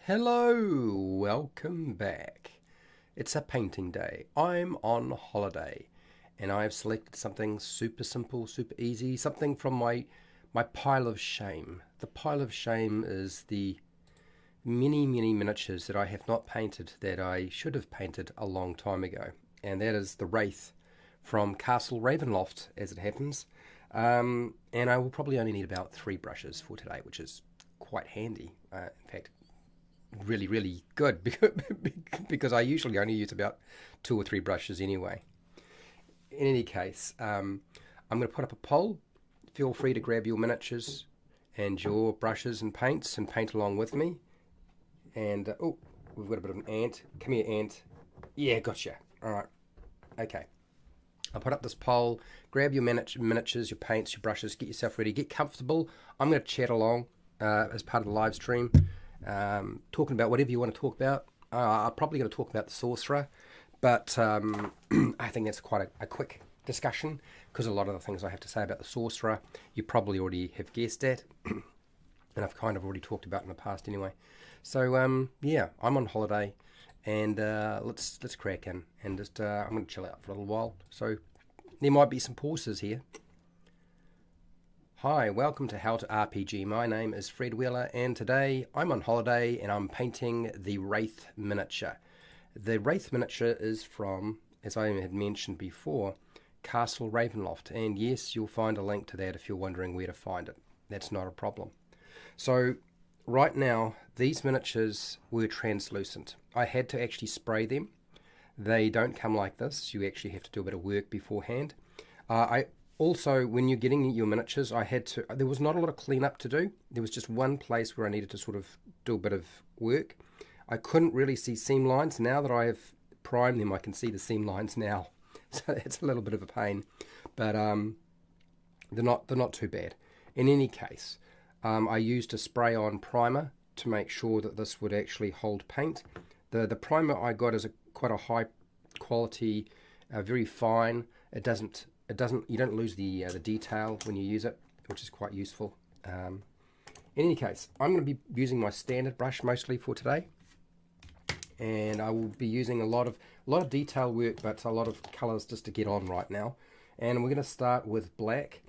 Hello, welcome back. It's a painting day. I'm on holiday and I've selected something super simple, super easy, something from my pile of shame. The pile of shame is the many miniatures that I have not painted that I should have painted a long time ago. And that is the Wraith from Castle Ravenloft, as it happens. And I will probably only need about 3 brushes for today, which is quite handy. In fact, really good because I usually only use about 2 or 3 brushes anyway. In any case, I'm going to put up a poll. Feel free to grab your miniatures and your brushes and paints and paint along with me. And oh, we've got a bit of an ant. Come here, ant. Yeah, gotcha. All right. Okay. I'll put up this poll. Grab your miniatures, your paints, your brushes. Get yourself ready. Get comfortable. I'm going to chat along as part of the live stream. Talking about whatever you want to talk about. I'm probably going to talk about the Sorcerer, but I think that's quite a quick discussion because a lot of the things I have to say about the Sorcerer you probably already have guessed at, and I've kind of already talked about in the past anyway. So yeah, I'm on holiday, and let's crack in and just I'm going to chill out for a little while. So there might be some pauses here. Hi, welcome to How to RPG. My name is Fred Wheeler and today I'm on holiday and I'm painting the Wraith miniature. The Wraith miniature is from, as I had mentioned before, Castle Ravenloft, and yes, you'll find a link to that if you're wondering where to find it. That's not a problem. So right now these miniatures were translucent. I had to actually spray them. They don't come like this. You actually have to do a bit of work beforehand. Also, when you're getting your miniatures, there was not a lot of cleanup to do. There was just one place where I needed to sort of do a bit of work. I couldn't really see seam lines. Now that I have primed them, I can see the seam lines now. So it's a little bit of a pain, but they're not too bad. In any case, I used a spray-on primer to make sure that this would actually hold paint. The primer I got is quite a high quality, very fine. You don't lose the detail when you use it, which is quite useful. In any case, I'm going to be using my standard brush mostly for today, and I will be using a lot of detail work, but a lot of colors just to get on right now. And we're going to start with black,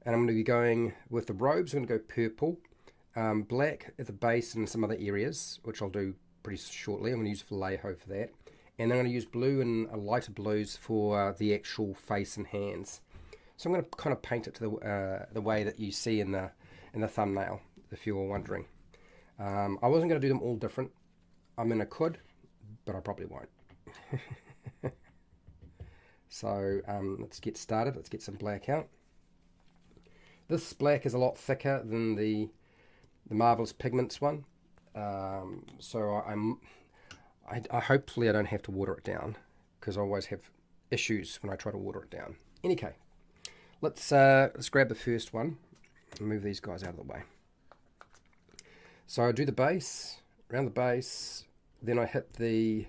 and I'm going to be going with the robes. I'm going to go purple, black at the base and some other areas, which I'll do pretty shortly. I'm going to use Vallejo for that. And then I'm going to use blue and a lighter blues for the actual face and hands. So I'm going to kind of paint it to the way that you see in the thumbnail, if you were wondering. I wasn't going to do them all different. I mean, I could, but I probably won't. So let's get started. Let's get some black out. This black is a lot thicker than the Marvelous Pigments one. So I hopefully I don't have to water it down, because I always have issues when I try to water it down. Anyway, let's grab the first one and move these guys out of the way. So I do the base, around the base, then I hit the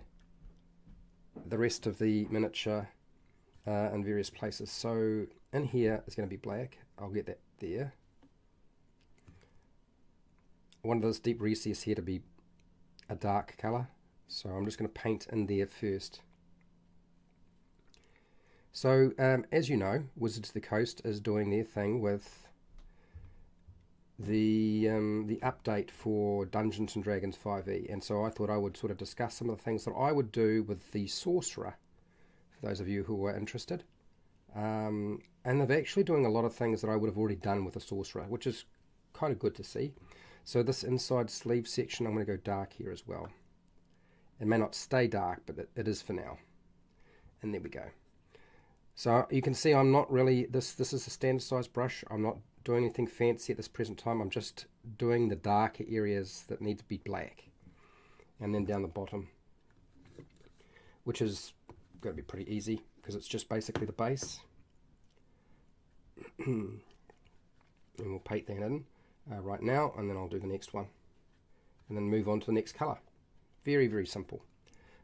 rest of the miniature in various places. So in here it's going to be black. I'll get that there. I wanted this deep recess here to be a dark colour. So I'm just going to paint in there first. So as you know, Wizards of the Coast is doing their thing with the update for Dungeons and Dragons 5e, and so I thought I would sort of discuss some of the things that I would do with the Sorcerer, for those of you who are interested. And they're actually doing a lot of things that I would have already done with the Sorcerer, which is kind of good to see. So this inside sleeve section, I'm going to go dark here as well. It may not stay dark, but it is for now. And there we go. So you can see I'm not really, this is a standard size brush. I'm not doing anything fancy at this present time. I'm just doing the darker areas that need to be black. And then down the bottom, which is going to be pretty easy because it's just basically the base. And we'll paint that in right now, and then I'll do the next one. And then move on to the next colour. Very simple.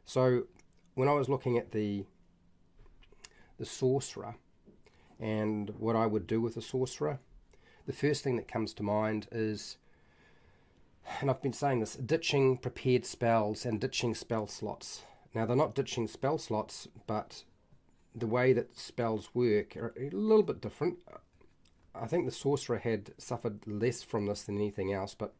So when I was looking at the Sorcerer and what I would do with the Sorcerer, the first thing that comes to mind is and I've been saying this, ditching prepared spells and ditching spell slots. Now, they're not ditching spell slots, but the way that spells work are a little bit different. I think the Sorcerer had suffered less from this than anything else, but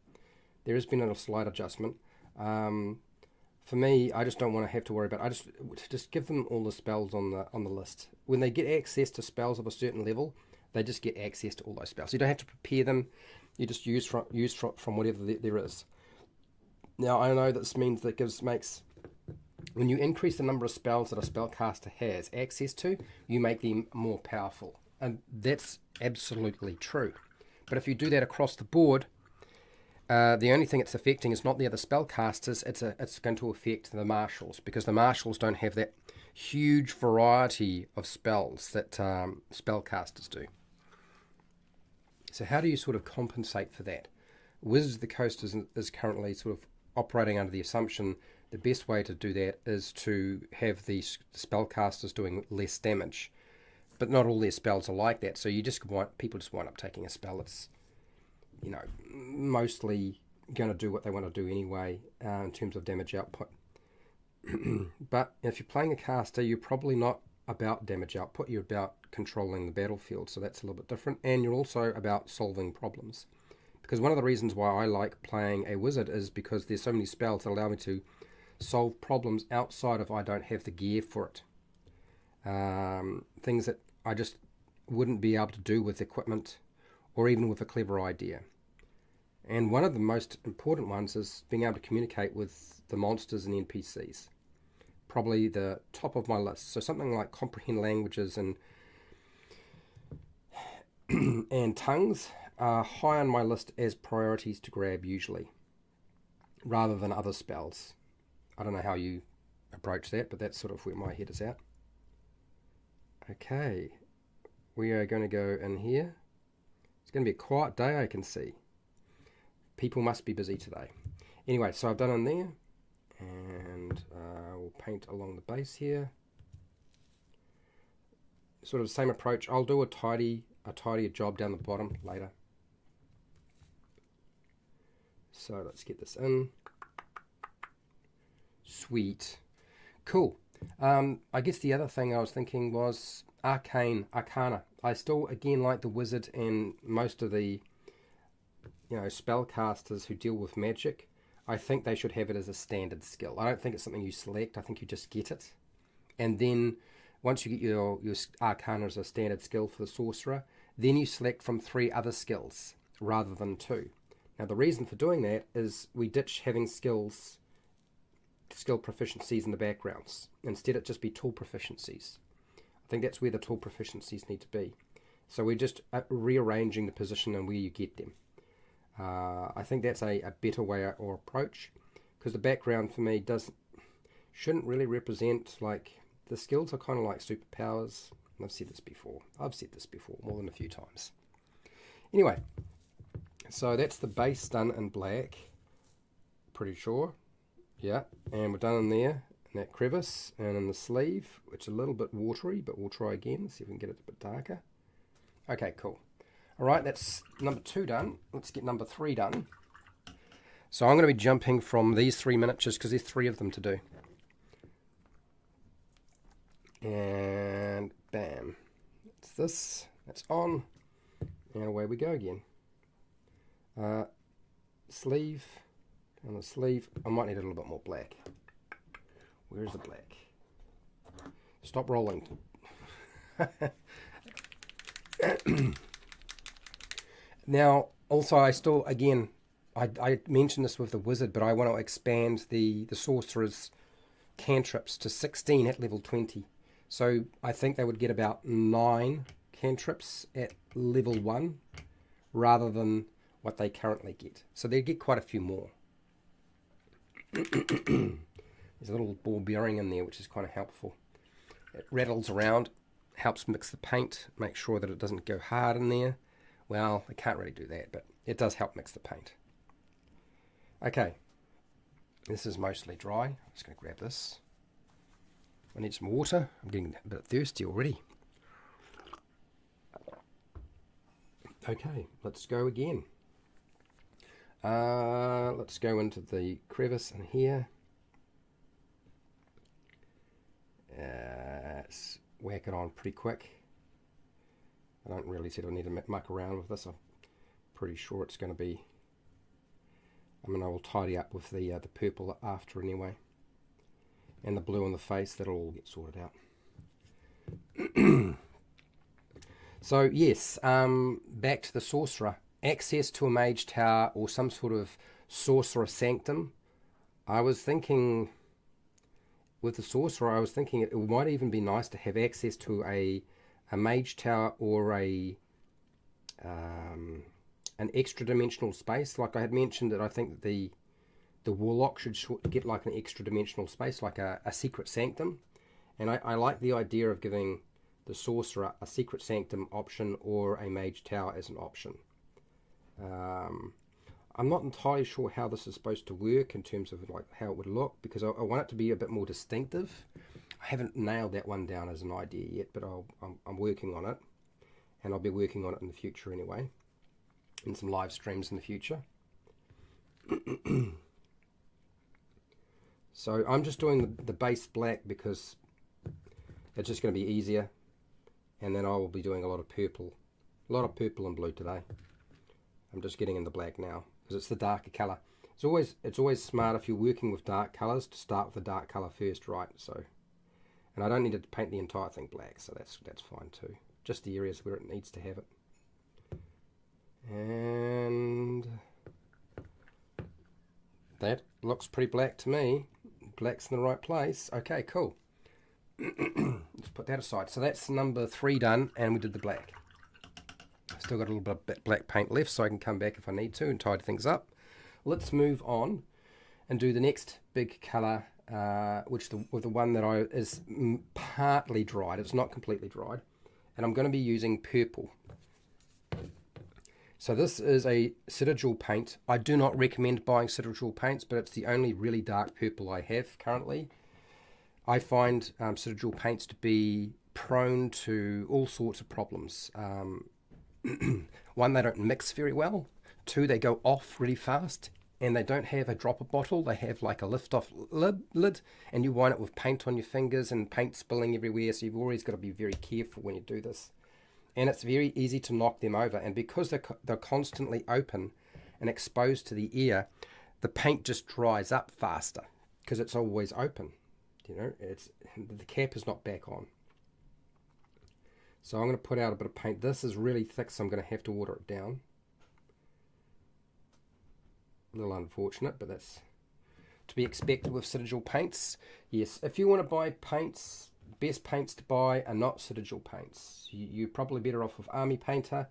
there has been a slight adjustment. For me, I just don't want to have to worry about it. Just give them all the spells on the list. When they get access to spells of a certain level, they just get access to all those spells. You don't have to prepare them. You just use from whatever there is. Now, I know this means that makes when you increase the number of spells that a spellcaster has access to, you make them more powerful, and that's absolutely true. But if you do that across the board, the only thing it's affecting is not the other spellcasters. It's going to affect the marshals, because the marshals don't have that huge variety of spells that spellcasters do. So how do you sort of compensate for that? Wizards of the Coast is currently sort of operating under the assumption the best way to do that is to have the spellcasters doing less damage. But not all their spells are like that, so people just wind up taking a spell that's, you know, mostly going to do what they want to do anyway in terms of damage output. But if you're playing a caster, you're probably not about damage output, you're about controlling the battlefield, so that's a little bit different, and you're also about solving problems. Because one of the reasons why I like playing a wizard is because there's so many spells that allow me to solve problems outside of I don't have the gear for it. Things that I just wouldn't be able to do with equipment or even with a clever idea. And one of the most important ones is being able to communicate with the monsters and NPCs. Probably the top of my list. So something like comprehend languages and and tongues are high on my list as priorities to grab usually, rather than other spells. I don't know how you approach that, but that's sort of where my head is at. Okay, we are going to go in here. It's going to be a quiet day, I can see. People must be busy today. Anyway, so I've done in there, and we'll paint along the base here. Sort of the same approach. I'll do a tidier job down the bottom later. So let's get this in. Sweet. Cool. I guess the other thing I was thinking was Arcana. I still, again, like the wizard and most of the, spellcasters who deal with magic. I think they should have it as a standard skill. I don't think it's something you select. I think you just get it. And then once you get your Arcana as a standard skill for the sorcerer, then you select from 3 other skills rather than 2. Now the reason for doing that is we ditch having skill proficiencies in the backgrounds. Instead it just be tool proficiencies. I think that's where the tool proficiencies need to be. So we're just rearranging the position and where you get them. I think that's a better way or approach, because the background for me shouldn't really represent, like, the skills are kind of like superpowers. I've said this before more than a few times. Anyway, so that's the base done in black, pretty sure. Yeah, and we're done in there, in that crevice, and in the sleeve, which is a little bit watery, but we'll try again, see if we can get it a bit darker. Okay, cool. Alright, that's number 2 done. Let's get number 3 done. So I'm going to be jumping from these 3 miniatures, because there's 3 of them to do. And bam. It's this, that's on, and away we go again. Sleeve. On the sleeve, I might need a little bit more black. Where's the black? Stop rolling. Now, also, I mentioned this with the wizard, but I want to expand the sorcerer's cantrips to 16 at level 20. So I think they would get about 9 cantrips at level 1, rather than what they currently get. So they get quite a few more. There's a little ball bearing in there, which is kind of helpful. It rattles around, helps mix the paint, make sure that it doesn't go hard in there. Well, I can't really do that, but it does help mix the paint. Okay, this is mostly dry. I'm just going to grab this. I need some water. I'm getting a bit thirsty already. Okay, let's go again. Let's let's go into the crevice in here. Let's whack it on pretty quick. I don't really see I need to muck around with this. I'm pretty sure it's going to be, I mean, I will tidy up with the purple after anyway, and the blue on the face. That'll all get sorted out. So yes, back to the sorcerer. Access to a mage tower or some sort of sorcerer sanctum. I was thinking with the sorcerer, I was thinking it might even be nice to have access to a mage tower or an extra dimensional space. Like I had mentioned that I think that the warlock should get like an extra dimensional space, like a secret sanctum. And I like the idea of giving the sorcerer a secret sanctum option or a mage tower as an option. I'm not entirely sure how this is supposed to work in terms of like how it would look, because I want it to be a bit more distinctive. I haven't nailed that one down as an idea yet, but I'm working on it, and I'll be working on it in the future anyway, in some live streams in the future. So I'm just doing the base black because it's just going to be easier, and then I will be doing a lot of purple and blue today. I'm just getting in the black now because it's the darker colour. It's always smart if you're working with dark colours to start with the dark colour first, right? So, and I don't need to paint the entire thing black, so that's fine too. Just the areas where it needs to have it. And that looks pretty black to me. Black's in the right place. Okay, cool. Let's put that aside. So that's number 3 done, and we did the black. Still got a little bit of black paint left, so I can come back if I need to and tidy things up. Let's move on and do the next big colour, with the one that is partly dried. It's not completely dried, and I'm going to be using purple. So this is a Citadel paint. I do not recommend buying Citadel paints, but it's the only really dark purple I have currently. I find Citadel paints to be prone to all sorts of problems. 1, they don't mix very well. 2, they go off really fast, and they don't have a dropper bottle. They have like a lift-off lid, and you wind up with paint on your fingers and paint spilling everywhere, so you've always got to be very careful when you do this. And it's very easy to knock them over, and because they're constantly open and exposed to the air, the paint just dries up faster because it's always open. You know, the cap is not back on. So I'm going to put out a bit of paint. This is really thick, so I'm going to have to water it down. A little unfortunate, but that's to be expected with Citadel paints. Yes, if you want to buy paints, best paints to buy are not Citadel paints. You're probably better off with Army Painter,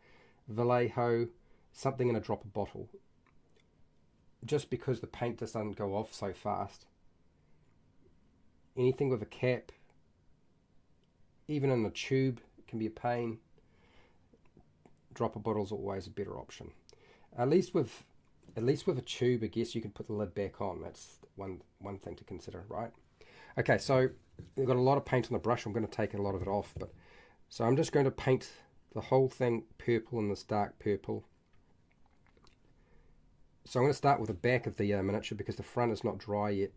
Vallejo, something in a dropper bottle. Just because the paint just doesn't go off so fast. Anything with a cap, even in a tube, can be a pain. Dropper bottle's always a better option. At least with a tube, I guess you can put the lid back on. That's one thing to consider, right? Okay, so we've got a lot of paint on the brush. I'm going to take a lot of it off, but so I'm just going to paint the whole thing purple in this dark purple. So I'm going to start with the back of the miniature because the front is not dry yet.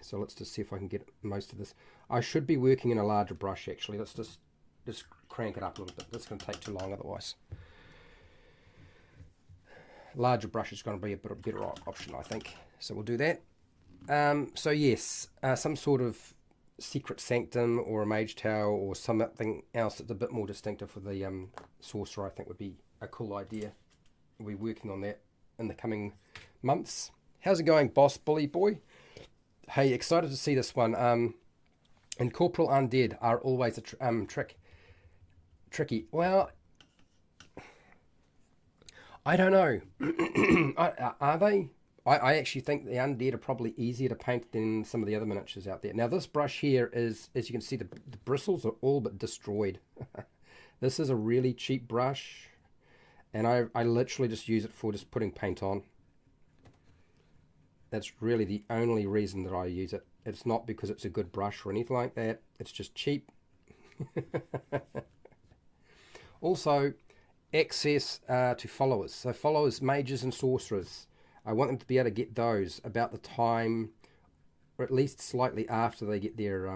So let's just see if I can get most of this. I should be working in a larger brush actually. Let's just crank it up a little bit. That's going to take too long otherwise. Larger brush is going to be a bit better option, I think. So we'll do that. So yes, some sort of secret sanctum or a mage tower or something else that's a bit more distinctive for the sorcerer, I think would be a cool idea. We'll be working on that in the coming months. How's it going, boss bully boy? Hey, excited to see this one. And Corporal Undead are always a tricky. Well, I don't know. Are they? I actually think the Undead are probably easier to paint than some of the other miniatures out there. Now this brush here is, as you can see, the bristles are all but destroyed. This is a really cheap brush, and I literally just use it for just putting paint on. That's really the only reason that I use it. It's not because it's a good brush or anything like that. It's just cheap. Also, access to followers. So followers, mages and sorcerers. I want them to be able to get those about the time, or at least slightly after they get their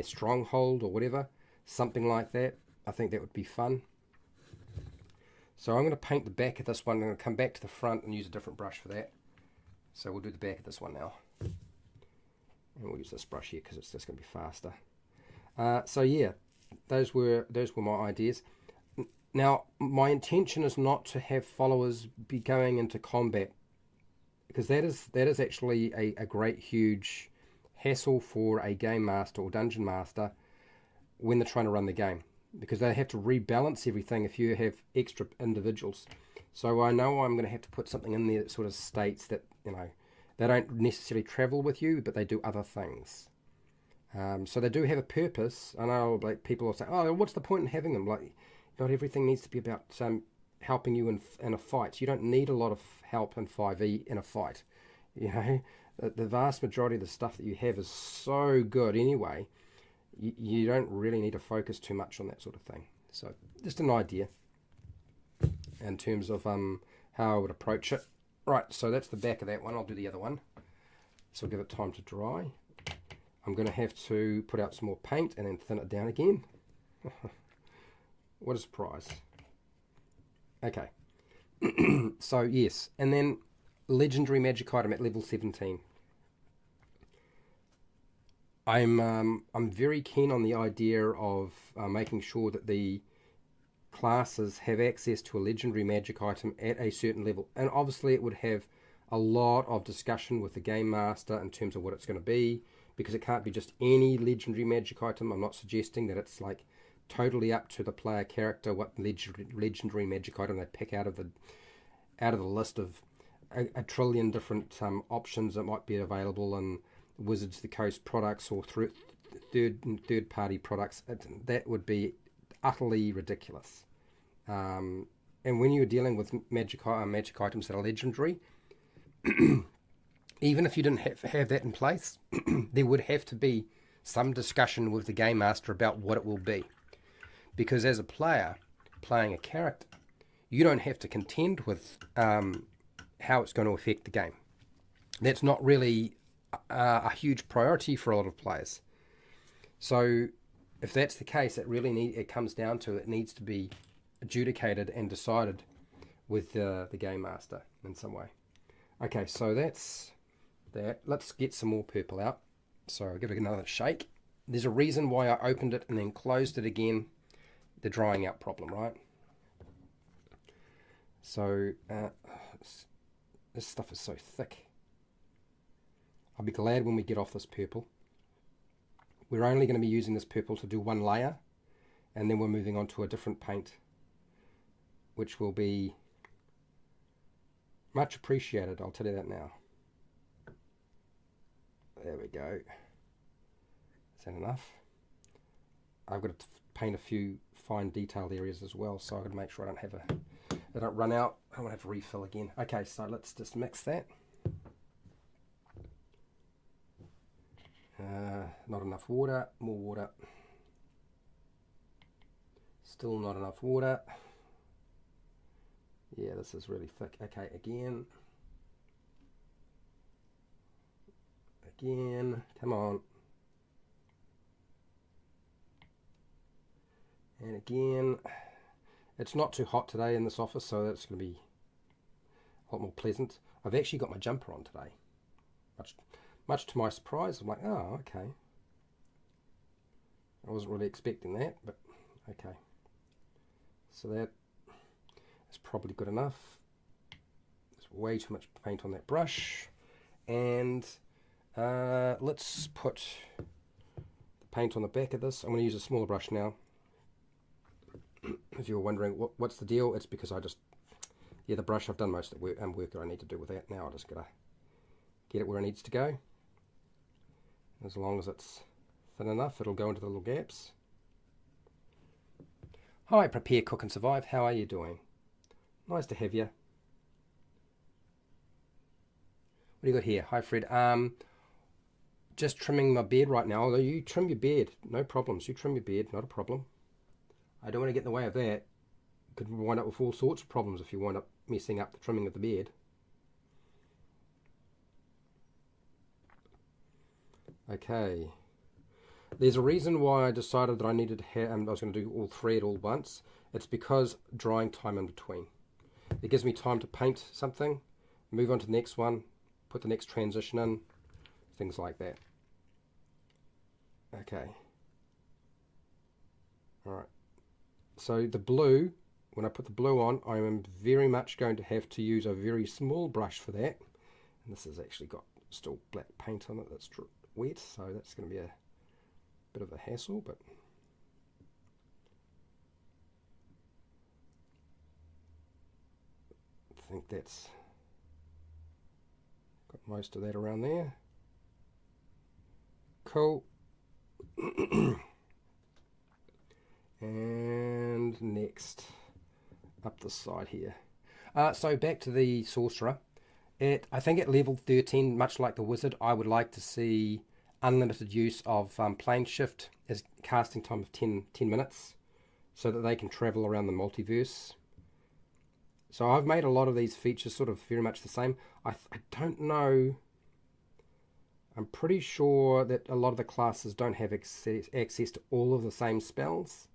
stronghold or whatever, something like that. I think that would be fun. So I'm going to paint the back of this one. I'm going to come back to the front and use a different brush for that. So we'll do the back of this one now. And we'll use this brush here because it's just going to be faster. So yeah, those were my ideas. Now, my intention is not to have followers be going into combat, because that is actually a great huge hassle for a game master or dungeon master when they're trying to run the game, because they have to rebalance everything if you have extra individuals. So I know I'm going to have to put something in there that sort of states that, you know, they don't necessarily travel with you, but they do other things. So they do have a purpose. I know, like, people will say, "Oh, what's the point in having them?" Like, not everything needs to be about helping you in a fight. You don't need a lot of help in 5e in a fight. You know, the vast majority of the stuff that you have is so good anyway. You don't really need to focus too much on that sort of thing. So just an idea in terms of how I would approach it. Right, so that's the back of that one. I'll do the other one. So I'll give it time to dry. I'm going to have to put out some more paint and then thin it down again. What a surprise. Okay. So yes, and then legendary magic item at level 17. I'm very keen on the idea of making sure that the classes have access to a legendary magic item at a certain level, and obviously it would have a lot of discussion with the game master in terms of what it's going to be, because it can't be just any legendary magic item. I'm not suggesting that it's like totally up to the player character what legendary magic item they pick out of the list of a trillion different options that might be available in Wizards of the Coast products or through third party products. That would be utterly ridiculous. And when you're dealing with magic items that are legendary, even if you didn't have that in place, there would have to be some discussion with the game master about what it will be. Because as a player playing a character, you don't have to contend with how it's going to affect the game. That's not really a huge priority for a lot of players. So if that's the case, it comes down to it needs to be adjudicated and decided with the game master in some way. Okay, so that's that. Let's get some more purple out. So I'll give it another shake. There's a reason why I opened it and then closed it again. The drying out problem, right? So this stuff is so thick. I'll be glad when we get off this purple. We're only going to be using this purple to do one layer, and then we're moving on to a different paint, which will be much appreciated, I'll tell you that now. There we go. Is that enough? I've got to paint a few fine detailed areas as well, so I've got to make sure I don't run out. I don't have to refill again. Okay, so let's just mix that. Not enough water, more water. Still not enough water. Yeah, this is really thick. Okay, again. Again, come on. And again, it's not too hot today in this office, so that's going to be a lot more pleasant. I've actually got my jumper on today. Much to my surprise, I'm like, oh, okay. I wasn't really expecting that, but okay. So that is probably good enough. There's way too much paint on that brush. And let's put the paint on the back of this. I'm going to use a smaller brush now. If you were wondering what's the deal, it's because the brush, I've done most of the work that I need to do with that. Now I just got to get it where it needs to go. As long as it's thin enough, it'll go into the little gaps. Hi, Prepare, Cook and Survive. How are you doing? Nice to have you. What do you got here? Hi, Fred. Just trimming my beard right now. You trim your beard, no problems. You trim your beard, not a problem. I don't want to get in the way of that. Could wind up with all sorts of problems if you wind up messing up the trimming of the beard. Okay. There's a reason why I decided that I needed to have, I was going to do all thread all once. It's because drying time in between. It gives me time to paint something, move on to the next one, put the next transition in, things like that. Okay. Alright. So the blue, when I put the blue on, I am very much going to have to use a very small brush for that. And this has actually got still black paint on it that's wet, so that's going to be a bit of a hassle, but I think that's got most of that around there. Cool. And next, up the side here. So back to the Sorcerer. I think at level 13, much like the Wizard, I would like to see unlimited use of plane shift as casting time of 10 minutes, so that they can travel around the multiverse. So I've made a lot of these features sort of very much the same. I don't know. I'm pretty sure that a lot of the classes don't have access to all of the same spells.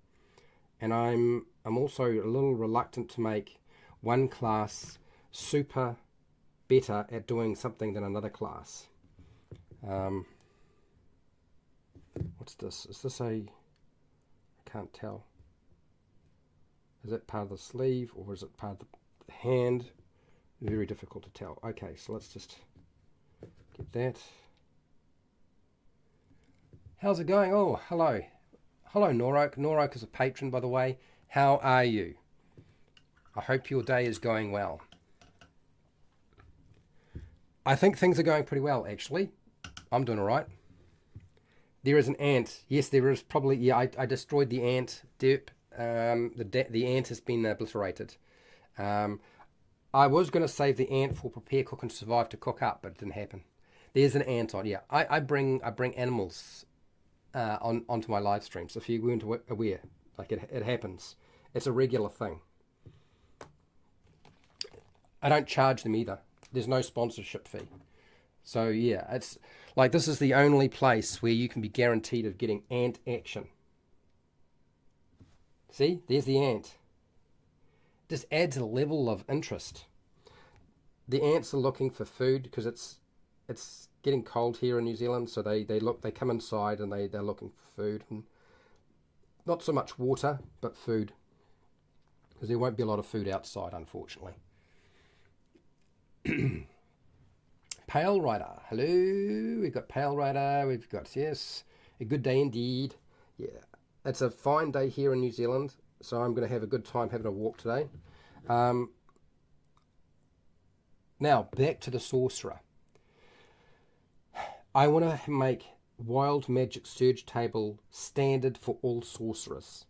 And I'm also a little reluctant to make one class super better at doing something than another class. What's this? Is this a... I can't tell. Is it part of the sleeve or is it part of the hand? Very difficult to tell. Okay, so let's just get that. How's it going? Oh, hello. Hello, Norok. Norok is a patron, by the way. How are you? I hope your day is going well. I think things are going pretty well, actually. I'm doing all right. There is an ant. Yes, there is probably... Yeah, I destroyed the ant. Derp. The ant has been obliterated. I was going to save the ant for prepare, cook, and survive to cook up, but it didn't happen. There's an ant on. Yeah, I bring animals onto my live streams. If you weren't aware, like it happens. It's a regular thing. I don't charge them either. There's no sponsorship fee. So yeah, it's like this is the only place where you can be guaranteed of getting ant action. See, there's the ant. Just adds a level of interest. The ants are looking for food because it's getting cold here in New Zealand, so they come inside and they're looking for food, and not so much water but food, because there won't be a lot of food outside, unfortunately. Pale Rider, hello. We've got Pale Rider. We've got, yes, a good day indeed. Yeah, it's a fine day here in New Zealand, so I'm going to have a good time having a walk today. Now back to the Sorcerer. I want to make Wild Magic Surge Table standard for all sorcerers.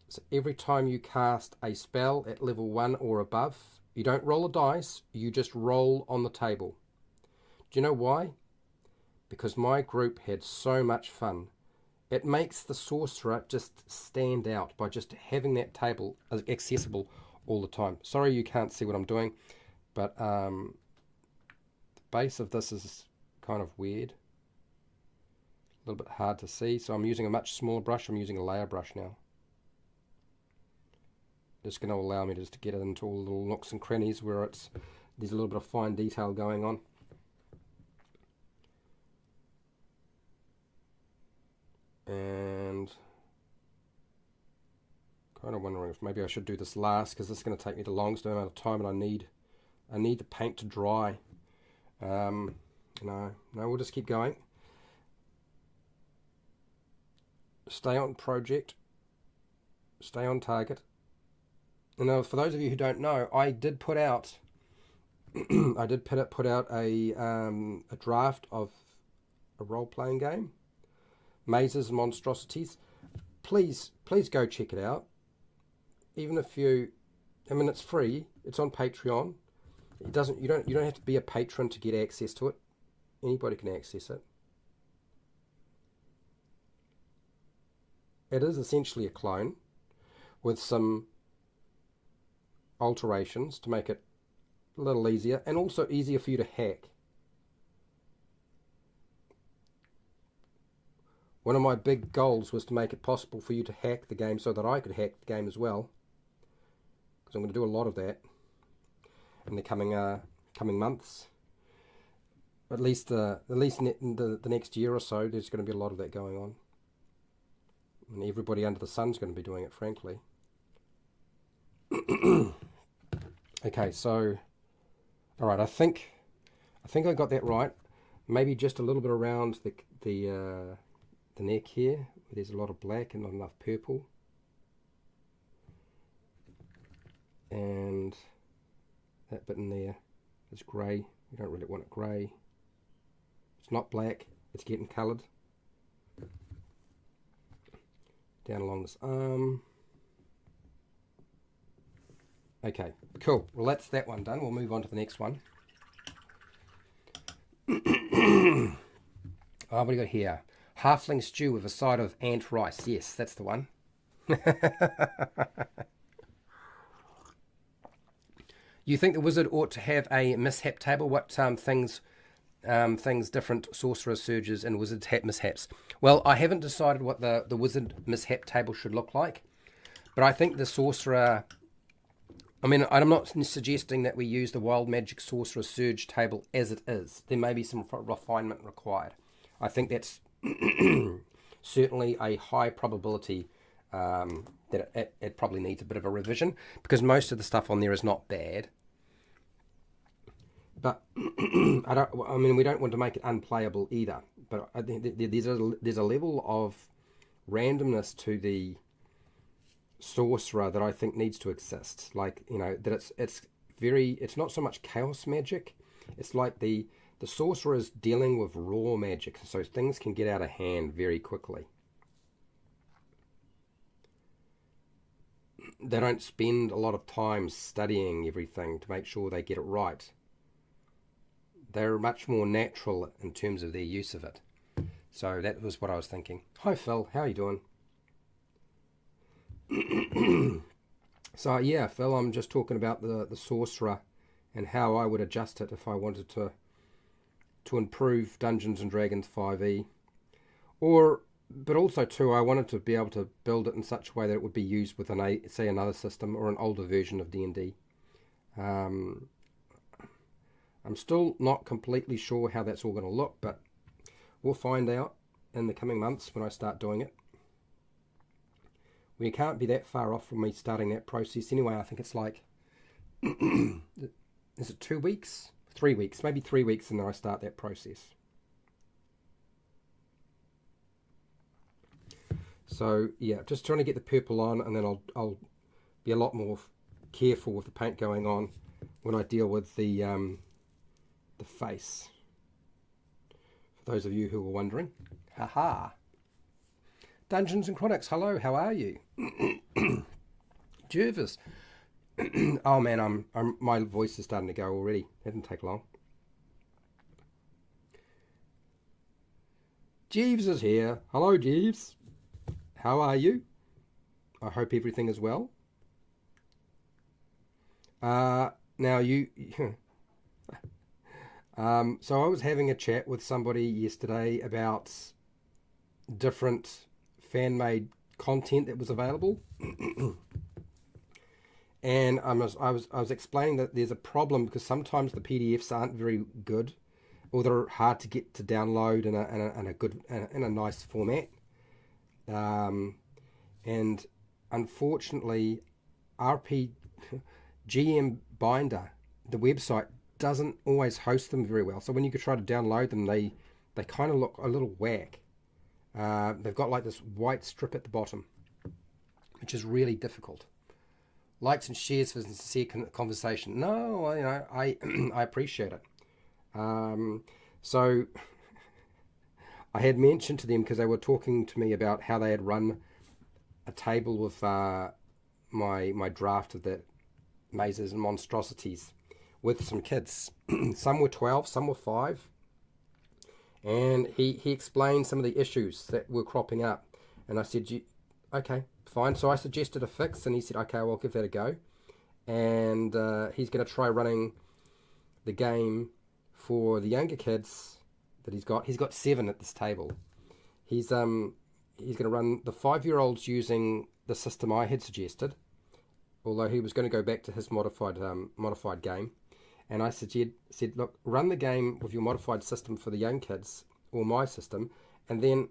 So every time you cast a spell at level 1 or above, you don't roll a dice, you just roll on the table. Do you know why? Because my group had so much fun. It makes the Sorcerer just stand out by just having that table accessible all the time. Sorry you can't see what I'm doing, but the base of this is kind of weird. A little bit hard to see, so I'm using a much smaller brush. I'm using a layer brush now. Just going to allow me just to get it into all the little nooks and crannies where there's a little bit of fine detail going on. And kind of wondering if maybe I should do this last, because this is going to take me the longest amount of time, and I need the paint to dry. No, we'll just keep going. Stay on project. Stay on target. And for those of you who don't know, I did put out put out a draft of a role-playing game, Mazes and Monstrosities. Please go check it out. Even if it's free. It's on Patreon. You don't have to be a patron to get access to it. Anybody can access it. It is essentially a clone with some alterations to make it a little easier, and also easier for you to hack. One of my big goals was to make it possible for you to hack the game so that I could hack the game as well, because I'm going to do a lot of that in the coming months. At least the next year or so, there's going to be a lot of that going on. And everybody under the sun's going to be doing it, frankly. Okay, so, all right, I think I got that right. Maybe just a little bit around the neck here, where there's a lot of black and not enough purple. And that bit in there is grey. We don't really want it grey. It's not black, it's getting coloured. Down along this arm. Okay, cool. Well, that's that one done. We'll move on to the next one. Oh, what do you got here? Halfling stew with a side of ant rice. Yes, that's the one. You think the wizard ought to have a mishap table? What things different sorcerer surges and wizards have mishaps? Well, I haven't decided what the wizard mishap table should look like, but I think the sorcerer... I mean, I'm not suggesting that we use the wild magic sorcerer surge table as it is. There may be some refinement required. I think that's certainly a high probability that it probably needs a bit of a revision, because most of the stuff on there is not bad. But I mean, we don't want to make it unplayable either. But I think there's a level of randomness to the sorcerer that I think needs to exist. Like, you know, that it's not so much chaos magic. It's like the sorcerer is dealing with raw magic, so things can get out of hand very quickly. They don't spend a lot of time studying everything to make sure they get it right. They're much more natural in terms of their use of it. So that was what I was thinking. Hi Phil, how are you doing? So yeah, Phil, I'm just talking about the sorcerer and how I would adjust it if I wanted to improve Dungeons and Dragons 5e, but also too, I wanted to be able to build it in such a way that it would be used with say another system or an older version of D&D. I'm still not completely sure how that's all going to look, but we'll find out in the coming months when I start doing it. We can't be that far off from me starting that process anyway. I think it's like, is it 2 weeks? 3 weeks, maybe 3 weeks, and then I start that process. So yeah, just trying to get the purple on, and then I'll be a lot more careful with the paint going on when I deal with the face. For those of you who were wondering, haha. Dungeons and Chronics, hello, how are you? Jervis. Oh man, my voice is starting to go already. It didn't take long. Jeeves is here. Hello, Jeeves. How are you? I hope everything is well. Now you... so I was having a chat with somebody yesterday about different fan-made content that was available. And I was explaining that there's a problem because sometimes the PDFs aren't very good, or they're hard to get to download in a nice format. And unfortunately, GM Binder, the website, doesn't always host them very well. So when you try to download them, they kind of look a little whack. They've got like this white strip at the bottom, which is really difficult. Likes and shares for sincere conversation. No, you know, I I appreciate it. So I had mentioned to them, because they were talking to me about how they had run a table with my draft of the mazes and monstrosities with some kids. Some were 12, some were 5. And he explained some of the issues that were cropping up. And I said, okay, fine. So I suggested a fix, and he said, okay, well, I'll give that a go. and he's going to try running the game for the younger kids that he's got. He's got 7 at this table. He's going to run the 5-year-olds using the system I had suggested, although he was going to go back to his modified game. And I said, look, run the game with your modified system for the young kids, or my system, and then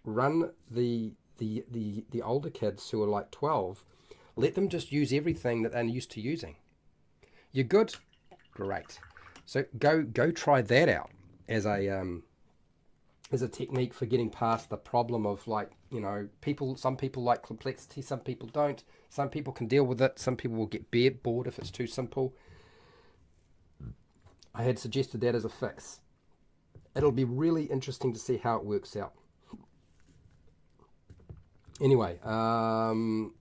run the older kids who are like 12. Let them just use everything that they're used to using. You're good? Great. So go try that out as a technique for getting past the problem of, like, you know, some people like complexity, some people don't. Some people can deal with it. Some people will get bored if it's too simple. I had suggested that as a fix. It'll be really interesting to see how it works out. Anyway, and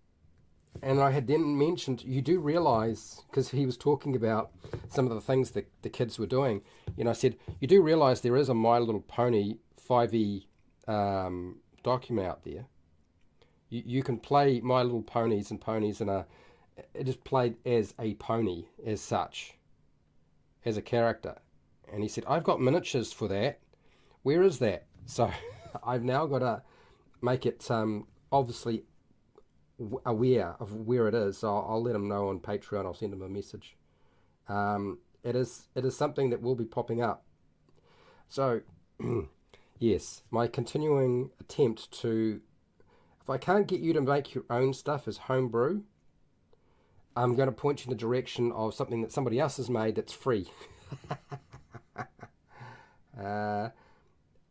I had then mentioned, you do realize, because he was talking about some of the things that the kids were doing, you know, I said, you do realize there is a My Little Pony 5e document out there. You can play My Little Ponies and ponies it is played as a pony as such, as a character. And he said, I've got miniatures for that. Where is that? So I've now got to make it obviously aware of where it is. So I'll let him know on Patreon. I'll send him a message. It is something that will be popping up. So yes, my continuing attempt to, if I can't get you to make your own stuff as homebrew, I'm going to point you in the direction of something that somebody else has made that's free.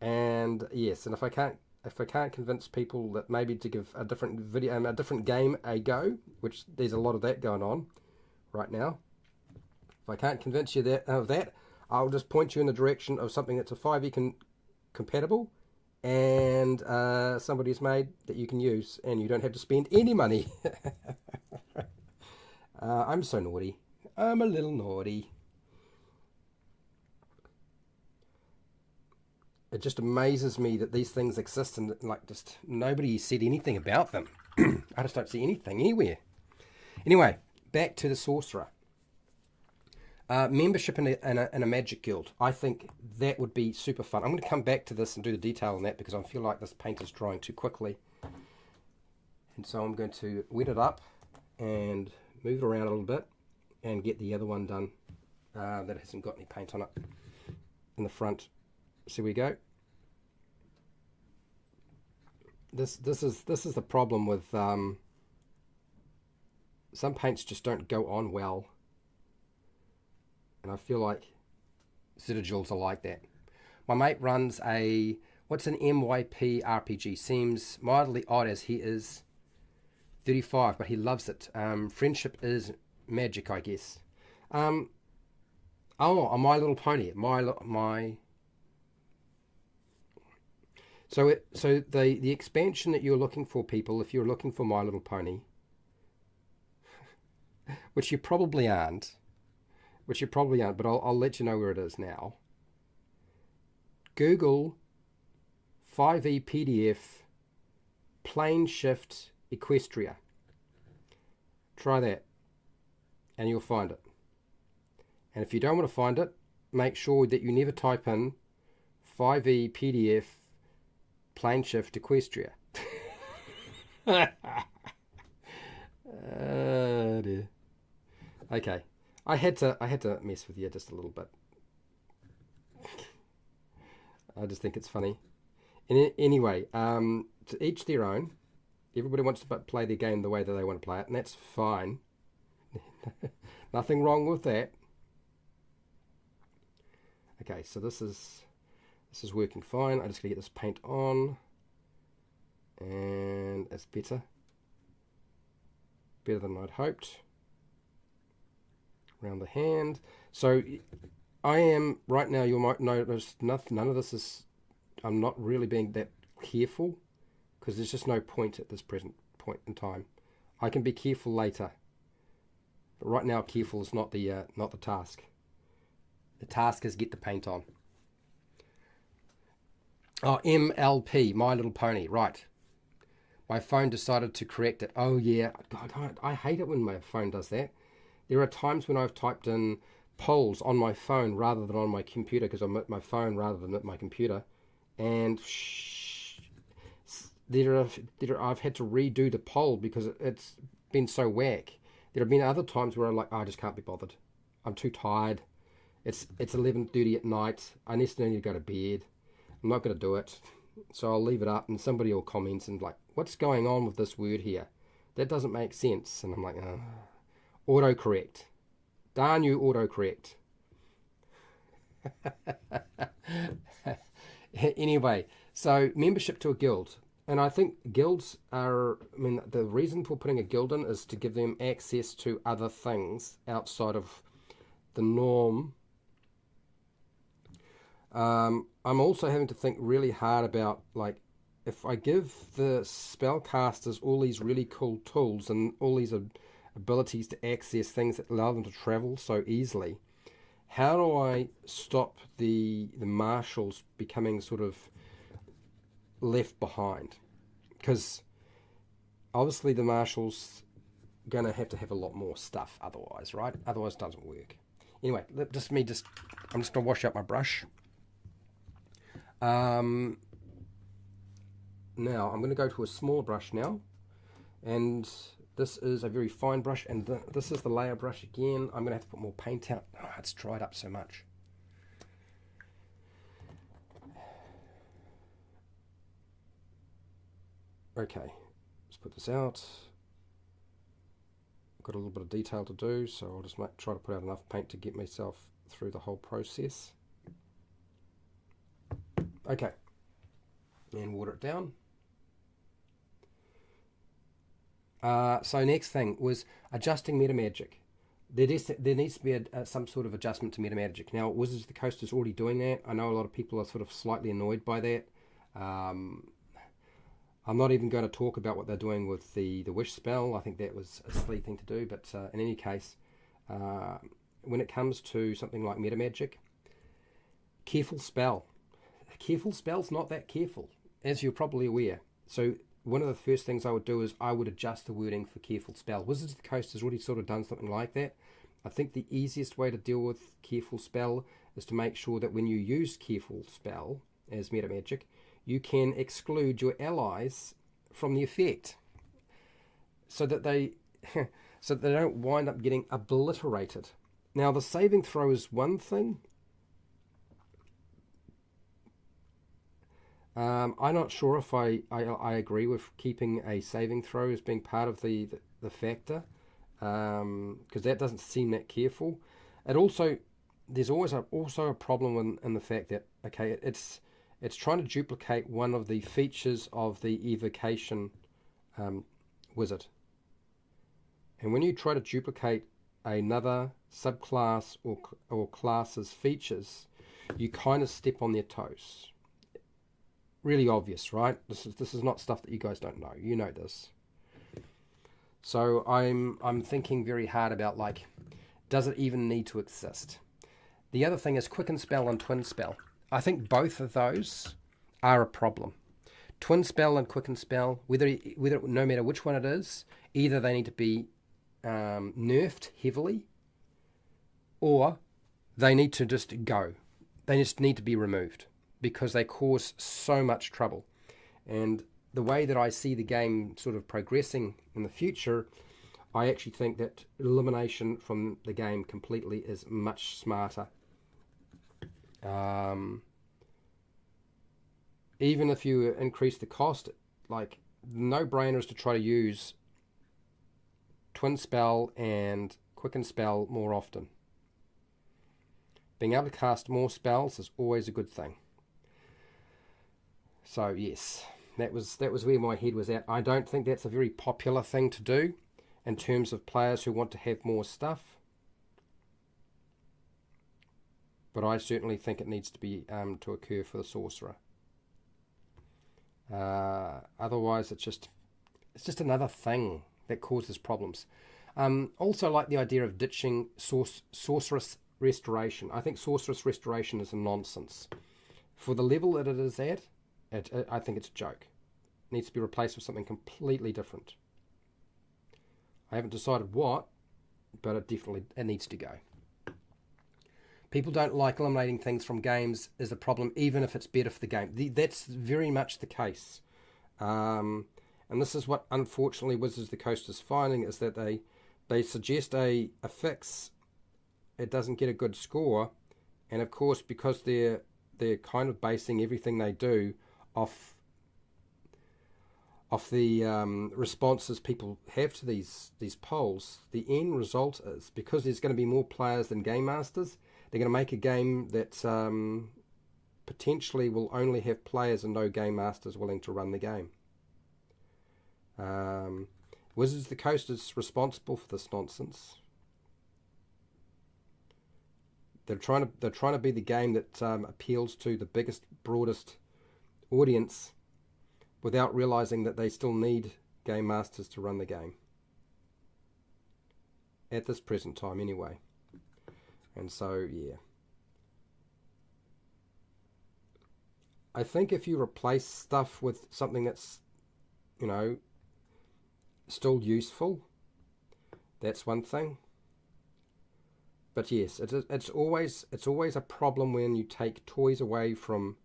And yes, and if I can't convince people that maybe to give a different game a go, which there's a lot of that going on right now. If I can't convince you of that, I'll just point you in the direction of something that's a 5e compatible and somebody's made that you can use, and you don't have to spend any money. I'm so naughty. I'm a little naughty. It just amazes me that these things exist and, like, just nobody said anything about them. I just don't see anything anywhere. Anyway, back to the Sorcerer. Membership in a magic guild. I think that would be super fun. I'm going to come back to this and do the detail on that because I feel like this paint is drying too quickly. And so I'm going to wet it up and move it around a little bit and get the other one done that hasn't got any paint on it in the front. So we go. This is the problem with some paints just don't go on well, and I feel like Citadels are like that. My mate runs what's an MYP RPG? Seems mildly odd as he is 35, but he loves it. Friendship is magic, I guess. A My Little Pony. So the expansion that you're looking for, people, if you're looking for My Little Pony, which you probably aren't, but I'll let you know where it is now. Google 5e PDF Plane Shift Equestria. Try that, and you'll find it. And if you don't want to find it, make sure that you never type in 5e PDF Plane Shift Equestria. Oh dear. Okay, I had to mess with you just a little bit. I just think it's funny. Anyway, to each their own. Everybody wants to play their game the way that they want to play it, and that's fine. Nothing wrong with that. Okay, so this is working fine. I just gotta get this paint on, and it's better than I'd hoped. Around the hand. So I am right now. You might notice none of this is. I'm not really being that careful because there's just no point at this present point in time. I can be careful later, but right now, careful is not the task. The task is get the paint on. Oh, MLP, My Little Pony, right. My phone decided to correct it. Oh, yeah. God, I hate it when my phone does that. There are times when I've typed in polls on my phone rather than on my computer, because I'm at my phone rather than at my computer, and I've had to redo the poll because it's been so whack. There have been other times where I'm like, oh, I just can't be bothered. I'm too tired. It's 11:30 at night. I need to go to bed. I'm not going to do it. So I'll leave it up, and somebody will comment and like, what's going on with this word here? That doesn't make sense. And I'm like, oh. Autocorrect. Darn you, autocorrect. Anyway, so membership to a guild. And I think guilds are, I mean, the reason for putting a guild in is to give them access to other things outside of the norm. I'm also having to think really hard about, like, if I give the spellcasters all these really cool tools and all these abilities to access things that allow them to travel so easily, how do I stop the marshals becoming sort of left behind? Because obviously the marshals going to have a lot more stuff otherwise, right? Otherwise it doesn't work. Anyway, I'm just going to wash out my brush. Now I'm going to go to a smaller brush now, and this is a very fine brush, and this is the layer brush again. I'm going to have to put more paint out. Oh, it's dried up so much. Okay, let's put this out. I've got a little bit of detail to do, so I'll just try to put out enough paint to get myself through the whole process. Okay, and water it down. So next thing was adjusting Metamagic. There needs to be some sort of adjustment to Metamagic. Now, Wizards of the Coast is already doing that. I know a lot of people are sort of slightly annoyed by that. I'm not even going to talk about what they're doing with the Wish spell. I think that was a silly thing to do. But in any case, when it comes to something like Metamagic, careful spell. Careful spell's not that careful, as you're probably aware. So one of the first things I would do is I would adjust the wording for careful spell. Wizards of the Coast has already sort of done something like that. I think the easiest way to deal with careful spell is to make sure that when you use careful spell as Metamagic, you can exclude your allies from the effect, so that they don't wind up getting obliterated. Now, the saving throw is one thing. I'm not sure if I agree with keeping a saving throw as being part of the factor, because that doesn't seem that careful. There's always also a problem in the fact that, okay, it's trying to duplicate one of the features of the evocation wizard, and when you try to duplicate another subclass or class's features, you kind of step on their toes. Really obvious, right? This is not stuff that you guys don't know. You know this. So I'm thinking very hard about, like, does it even need to exist? The other thing is Quicken Spell and Twin Spell. I think both of those are a problem. Twin Spell and Quicken Spell, whether no matter which one it is, either they need to be nerfed heavily, or they need to just go. They just need to be removed, because they cause so much trouble. And the way that I see the game sort of progressing in the future, I actually think that elimination from the game completely is much smarter. Even if you increase the cost, like, no-brainer is to try to use Twin Spell and Quicken Spell more often. Being able to cast more spells is always a good thing. So yes, that was where my head was at. I don't think that's a very popular thing to do in terms of players who want to have more stuff, but I certainly think it needs to be to occur for the Sorcerer. Otherwise, it's just another thing that causes problems. Also, like the idea of ditching Sorceress Restoration. I think Sorceress Restoration is a nonsense. For the level that it is at, I think it's a joke. It needs to be replaced with something completely different. I haven't decided what, but it needs to go. People don't like eliminating things from games is a problem, even if it's better for the game. That's very much the case. And this is what, unfortunately, Wizards of the Coast is finding, is that they suggest a fix. It doesn't get a good score. And, of course, because they're kind of basing everything they do off the responses people have to these polls, the end result is, because there's going to be more players than game masters, they're going to make a game that potentially will only have players and no game masters willing to run the game. Wizards of the Coast is responsible for this nonsense. They're trying to be the game that appeals to the biggest, broadest audience, without realizing that they still need game masters to run the game. At this present time, anyway. And so, yeah. I think if you replace stuff with something that's, still useful, that's one thing. But yes, it's always a problem when you take toys away from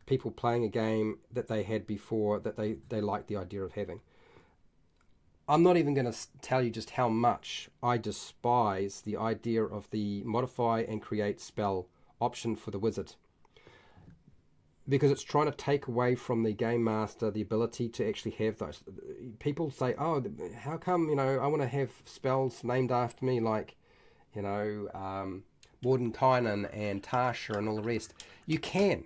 people playing a game that they had before, that they like the idea of having. I'm not even going to tell you just how much I despise the idea of the modify and create spell option for the wizard, because it's trying to take away from the game master the ability to actually have those. People say, oh, how come, I want to have spells named after me, like, Mordenkainen and Tasha and all the rest. You can.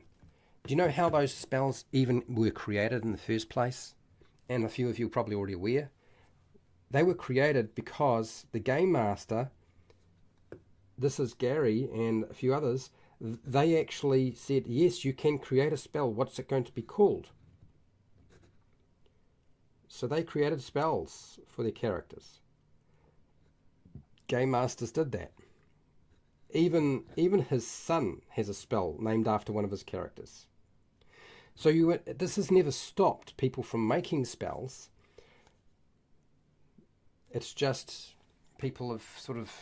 Do you know how those spells even were created in the first place? And a few of you are probably already aware. They were created because the game master, this is Gary and a few others, they actually said, yes, you can create a spell. What's it going to be called? So they created spells for their characters. Game masters did that. Even his son has a spell named after one of his characters. So this has never stopped people from making spells. It's just people have sort of,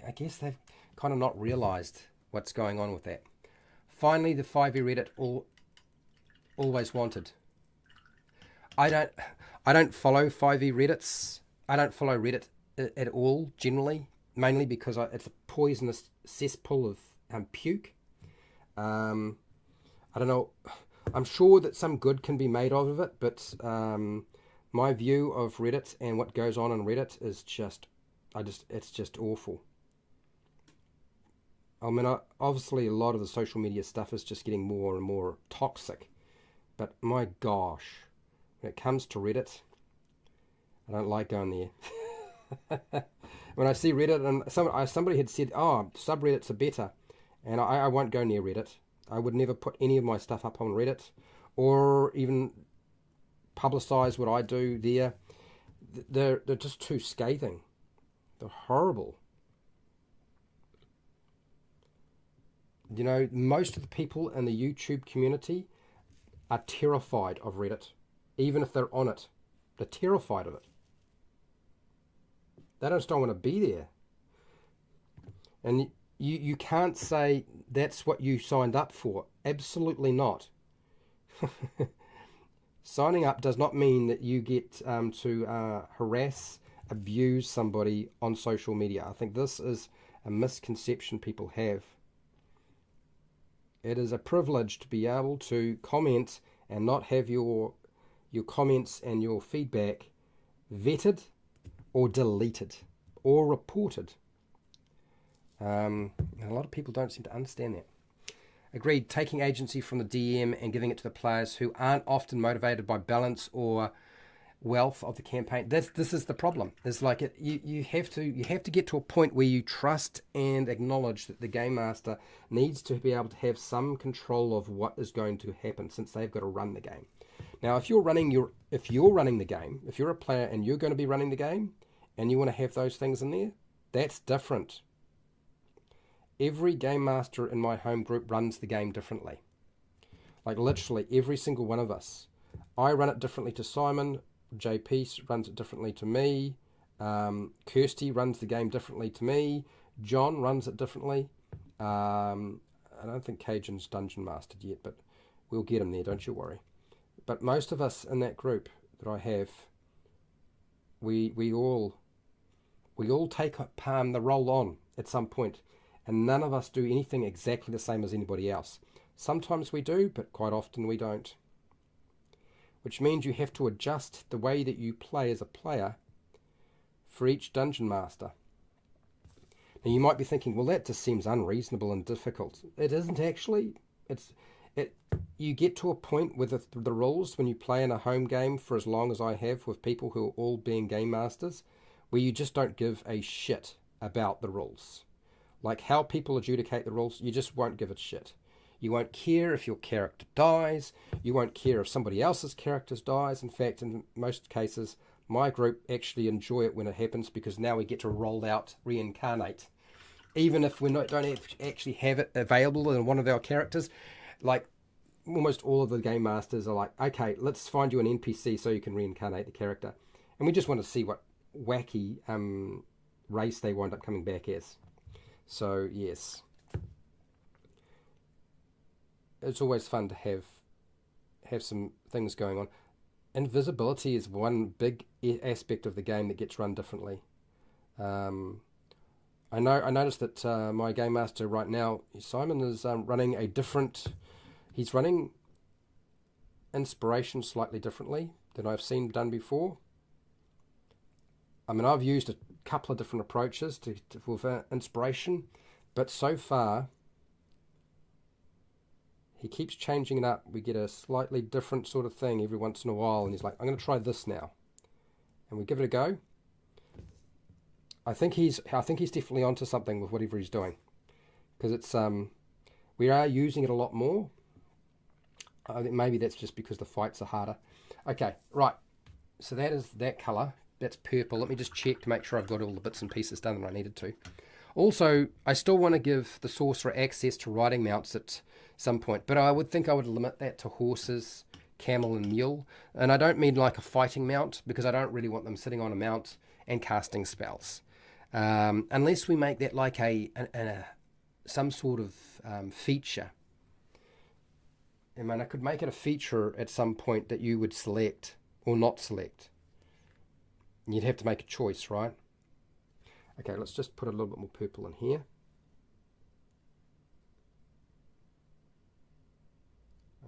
I guess they've kind of not realized what's going on with that. Finally, the 5e Reddit always wanted. I don't follow 5e Reddits. I don't follow Reddit at all, generally, mainly because it's a poisonous cesspool of puke. I don't know. I'm sure that some good can be made out of it, but my view of Reddit and what goes on Reddit is it's just awful. I mean, obviously a lot of the social media stuff is just getting more and more toxic, but my gosh, when it comes to Reddit, I don't like going there. When I see Reddit, and somebody had said, oh, subreddits are better, and I won't go near Reddit. I would never put any of my stuff up on Reddit, or even publicize what I do there. They're just too scathing. They're horrible. Most of the people in the YouTube community are terrified of Reddit, even if they're on it. They're terrified of it. They just don't want to be there. And you can't say that's what you signed up for. Absolutely not. Signing up does not mean that you get to harass, abuse somebody on social media. I think this is a misconception people have. It is a privilege to be able to comment and not have your comments and your feedback vetted or deleted or reported. And a lot of people don't seem to understand that. Agreed, taking agency from the DM and giving it to the players who aren't often motivated by balance or wealth of the campaign. This is the problem. It's like you have to get to a point where you trust and acknowledge that the game master needs to be able to have some control of what is going to happen, since they've got to run the game. Now, if you're running the game, if you're a player and you're going to be running the game, and you want to have those things in there, that's different. Every game master in my home group runs the game differently. Like literally every single one of us. I run it differently to Simon. JP runs it differently to me. Kirsty runs the game differently to me. John runs it differently. I don't think Cajun's dungeon mastered yet, but we'll get him there, don't you worry. But most of us in that group that I have, we all take the role on at some point, and none of us do anything exactly the same as anybody else. Sometimes we do, but quite often we don't. Which means you have to adjust the way that you play as a player for each dungeon master. Now you might be thinking, well, that just seems unreasonable and difficult. It isn't actually. You get to a point with the rules when you play in a home game for as long as I have with people who are all being game masters, where you just don't give a shit about the rules. Like how people adjudicate the rules, you just won't give a shit. You won't care if your character dies. You won't care if somebody else's character dies. In fact, in most cases, my group actually enjoy it when it happens because now we get to roll out reincarnate. Even if we don't actually have it available in one of our characters, like almost all of the game masters are like, okay, let's find you an NPC so you can reincarnate the character. And we just want to see what wacky race they wind up coming back as. So, yes. It's always fun to have some things going on. Invisibility is one big aspect of the game that gets run differently. I noticed that my game master right now, Simon, is running a different. He's running inspiration slightly differently than I've seen done before. I mean, I've used a couple of different approaches with inspiration, but so far he keeps changing it up. We get a slightly different sort of thing every once in a while, and he's like, I'm going to try this now. And we give it a go. I think he's definitely onto something with whatever he's doing. Because it's we are using it a lot more. I think maybe that's just because the fights are harder. Okay, right. So that is that colour. That's purple. Let me just check to make sure I've got all the bits and pieces done that I needed to. Also, I still want to give the Sorcerer access to riding mounts at some point, but I would think I would limit that to horses, camel and mule. And I don't mean like a fighting mount, because I don't really want them sitting on a mount and casting spells. Unless we make that like some sort of feature. I mean, I could make it a feature at some point that you would select or not select. You'd have to make a choice, right? Okay, let's just put a little bit more purple in here.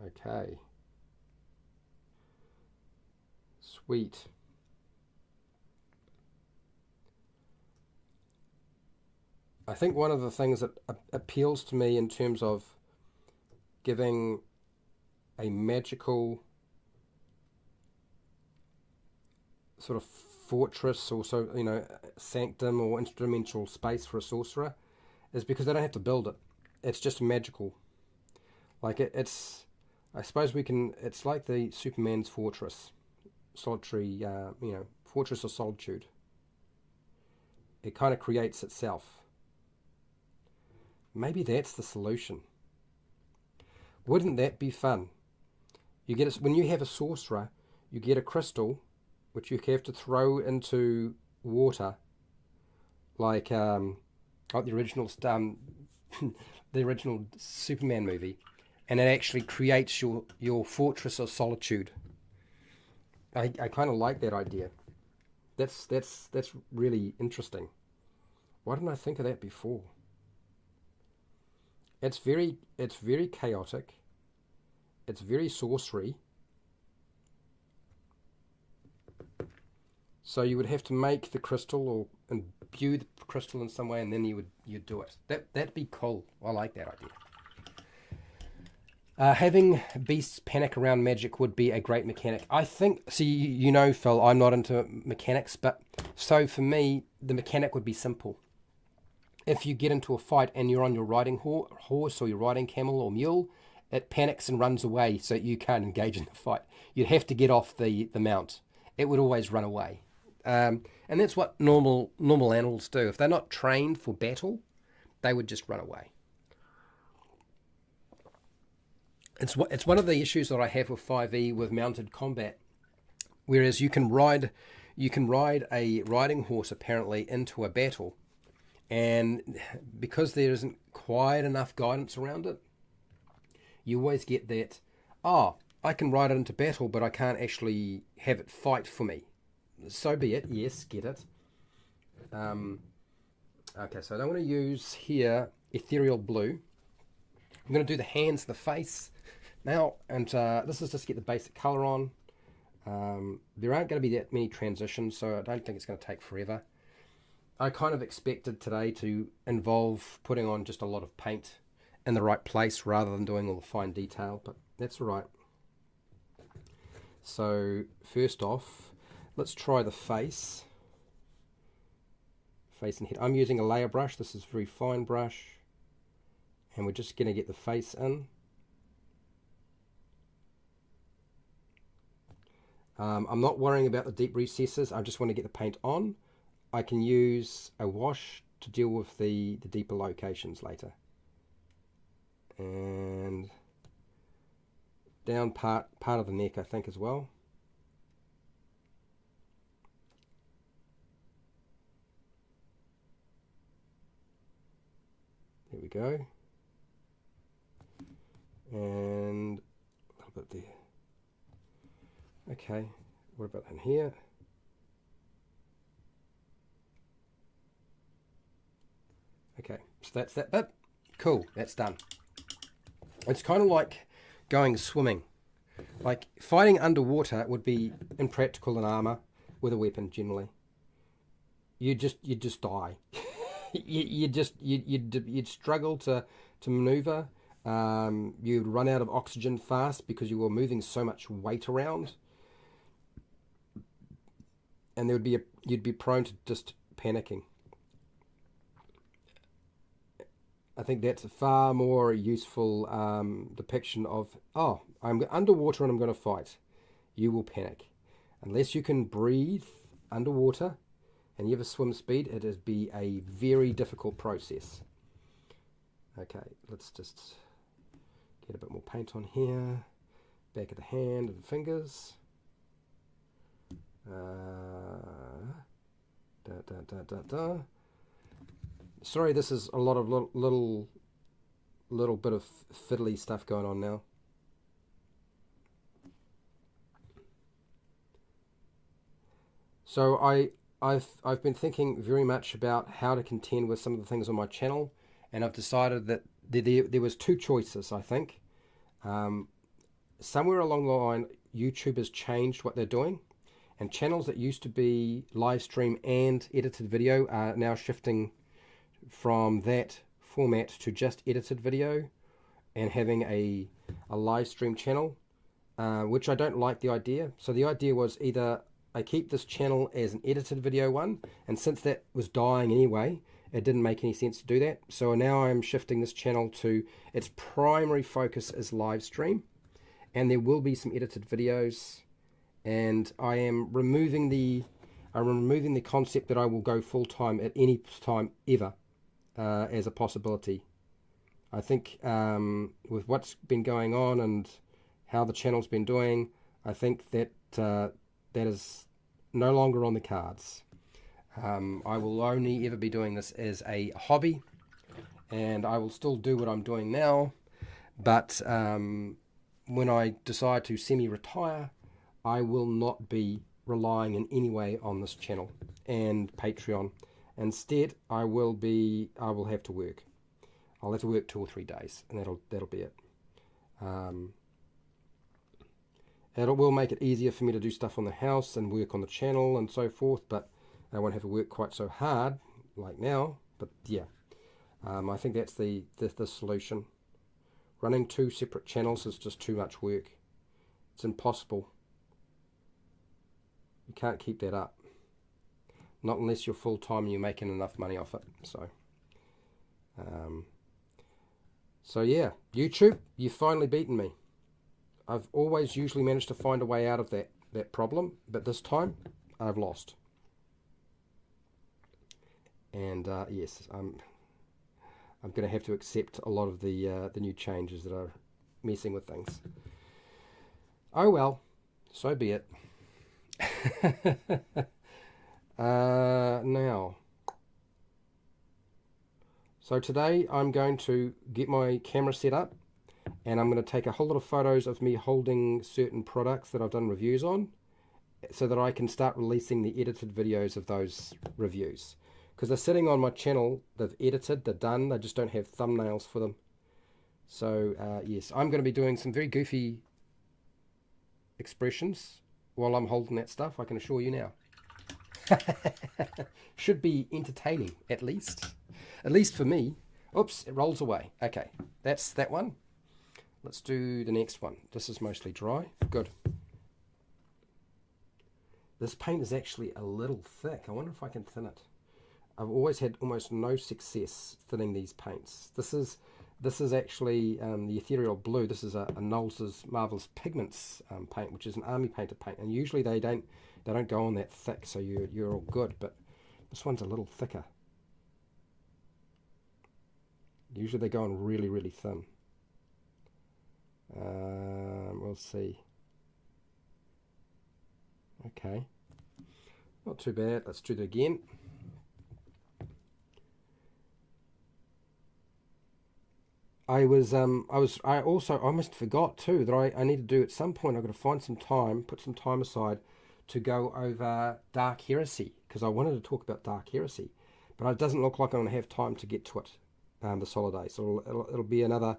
Okay. Sweet. I think one of the things that appeals to me in terms of giving a magical sort of fortress, or so, you know, sanctum or instrumental space for a sorcerer, is because they don't have to build it. It's just magical. Like it's, I suppose we can. It's like the Superman's fortress, solitary, fortress of solitude. It kind of creates itself. Maybe that's the solution. Wouldn't that be fun? You get when you have a sorcerer, you get a crystal, which you have to throw into water, like the original the original Superman movie, and it actually creates your fortress of solitude. I kind of like that idea. That's really interesting. Why didn't I think of that before? It's very chaotic. It's very sorcery. So you would have to make the crystal or imbue the crystal in some way, and then you'd do it. That'd be cool. I like that idea. Having beasts panic around magic would be a great mechanic. I think. See, you know, Phil, I'm not into mechanics, but so for me, the mechanic would be simple. If you get into a fight and you're on your riding horse or you're riding camel or mule, it panics and runs away, so you can't engage in the fight. You'd have to get off the mount. It would always run away. And that's what normal animals do. If they're not trained for battle, they would just run away. It's one of the issues that I have with 5e with mounted combat. Whereas you can ride you can ride a riding horse apparently into a battle, and because there isn't quite enough guidance around it, you always get that, oh, I can ride it into battle, but I can't actually have it fight for me. So be it. Yes, get it. Okay, so I don't want to use here Ethereal Blue. I'm going to do the hands, the face now, and this is just to get the basic colour on. There aren't going to be that many transitions, so I don't think it's going to take forever. I kind of expected today to involve putting on just a lot of paint in the right place rather than doing all the fine detail, but that's all right. So first off, let's try the face. Face and head. I'm using a layer brush. This is a very fine brush, and we're just going to get the face in. I'm not worrying about the deep recesses. I just want to get the paint on. I can use a wash to deal with the deeper locations later. And down part of the neck, I think, as well. There we go. And a little bit there. Okay, what about in here? Okay, so that's that bit. Cool, that's done. It's kind of like going swimming. Like fighting underwater would be impractical in armor with a weapon generally. You'd just die. You'd struggle to maneuver. You'd run out of oxygen fast because you were moving so much weight around, and you'd be prone to just panicking. I think that's a far more useful depiction of, oh, I'm underwater and I'm going to fight. You will panic. Unless you can breathe underwater and you have a swim speed, it would be a very difficult process. Okay, let's just get a bit more paint on here. Back of the hand and fingers. Sorry, this is a lot of little bit of fiddly stuff going on now. So I've been thinking very much about how to contend with some of the things on my channel, and I've decided that there was two choices, I think. Somewhere along the line, YouTube has changed what they're doing, and channels that used to be live stream and edited video are now shifting from that format to just edited video and having a live stream channel, which I don't like the idea. So the idea was either I keep this channel as an edited video one, and since that was dying anyway, it didn't make any sense to do that. So now I'm shifting this channel to its primary focus is live stream, and there will be some edited videos, and I am removing the concept that I will go full time at any time ever as a possibility. I think with what's been going on and how the channel's been doing, I think that that is no longer on the cards. I will only ever be doing this as a hobby, and I will still do what I'm doing now, but when I decide to semi-retire, I will not be relying in any way on this channel and Patreon. Instead, I will have to work. I'll have to work 2 or 3 days, and that'll be it. It will make it easier for me to do stuff on the house and work on the channel and so forth, but I won't have to work quite so hard like now. But yeah, I think that's the solution. Running 2 separate channels is just too much work. It's impossible. You can't keep that up. Not unless you're full-time and you're making enough money off it. So yeah, YouTube, you've finally beaten me. I've always usually managed to find a way out of that problem, but this time I've lost. And yes, I'm going to have to accept a lot of the new changes that are messing with things. Oh well, so be it. Now, so today I'm going to get my camera set up, and I'm going to take a whole lot of photos of me holding certain products that I've done reviews on, so that I can start releasing the edited videos of those reviews. Because they're sitting on my channel, they've edited, they're done, they just don't have thumbnails for them. So yes, I'm going to be doing some very goofy expressions while I'm holding that stuff, I can assure you now. Should be entertaining, at least for me. Oops, it rolls away. Okay, that's that one. Let's do the next one. This is mostly dry. Good. This paint is actually a little thick. I wonder if I can thin it. I've always had almost no success thinning these paints. This is actually the Ethereal Blue. This is a Nolzur's Marvelous Pigments paint, which is an army painter paint, and usually they don't go on that thick, so you're all good. But this one's a little thicker. Usually they go on really, really thin. We'll see. Okay, not too bad. Let's do it again. I almost forgot too that I need to do at some point. I've got to find some time, put some time aside to go over Dark Heresy, because I wanted to talk about Dark Heresy, but it doesn't look like I'm going to have time to get to it this holiday. So it'll be another